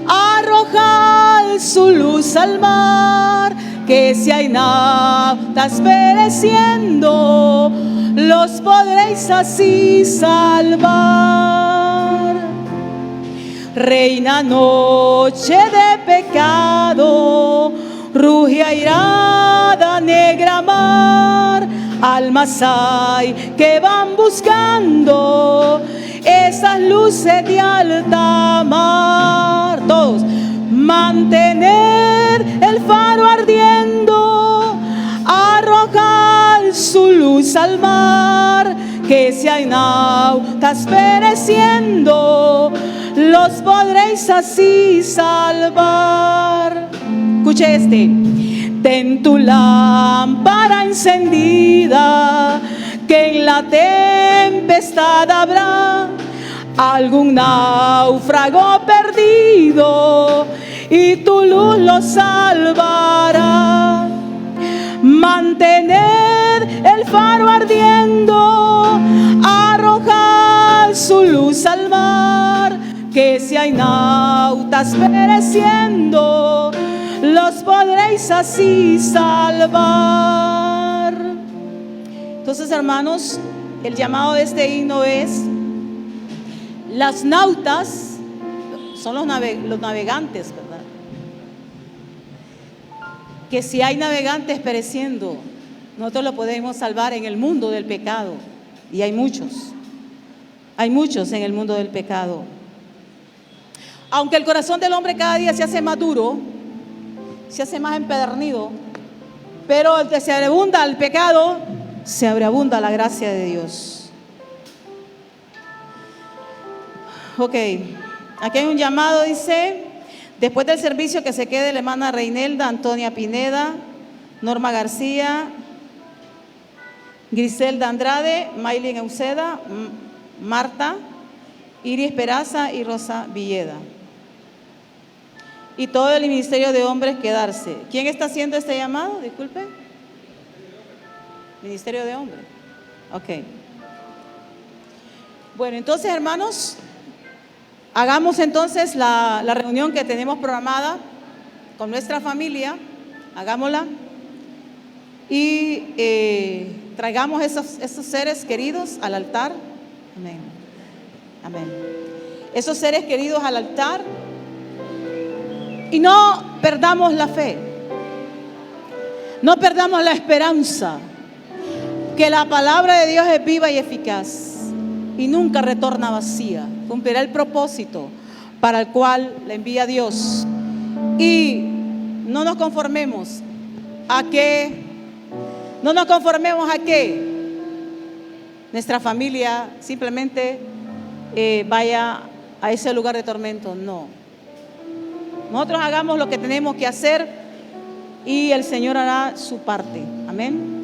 arrojar su luz al mar, que si hay nautas pereciendo, los podréis así salvar. Reina noche de pecado, ruge airada negra mar, almas hay que van buscando esas luces de alta mar. Todos, mantener el faro ardiendo, arrojar su luz al mar, que si hay nautas pereciendo, los podréis así salvar. Escuche este. Ten tu lámpara encendida, que en la tempestad habrá algún náufrago perdido y tu luz lo salvará. Mantener el faro ardiendo, arrojar su luz al mar, que si hay nautas pereciendo, los podréis así salvar. Entonces, hermanos, el llamado de este himno es: las nautas son los navegantes, ¿verdad? Que si hay navegantes pereciendo, nosotros lo podemos salvar en el mundo del pecado. Y hay muchos en el mundo del pecado. Aunque el corazón del hombre cada día se hace más duro, se hace más empedernido, pero el que se abreabunda el pecado, se abreabunda la gracia de Dios. Ok, aquí hay un llamado, dice: después del servicio que se quede la hermana Reinelda, Antonia Pineda, Norma García, Griselda Andrade, Maylin Euseda, Marta, Iris Peraza y Rosa Villeda. Y todo el ministerio de hombres quedarse. ¿Quién está haciendo este llamado? Disculpe. Ministerio de hombres. Ok. Bueno, entonces, hermanos, hagamos entonces la reunión que tenemos programada con nuestra familia. Hagámosla. Y traigamos esos seres queridos al altar. Amén. Amén. Esos seres queridos al altar. Y no perdamos la fe, no perdamos la esperanza, que la palabra de Dios es viva y eficaz y nunca retorna vacía. Cumplirá el propósito para el cual la envía Dios. Y no nos conformemos a que nuestra familia simplemente vaya a ese lugar de tormento. No. Nosotros hagamos lo que tenemos que hacer y el Señor hará su parte. Amén.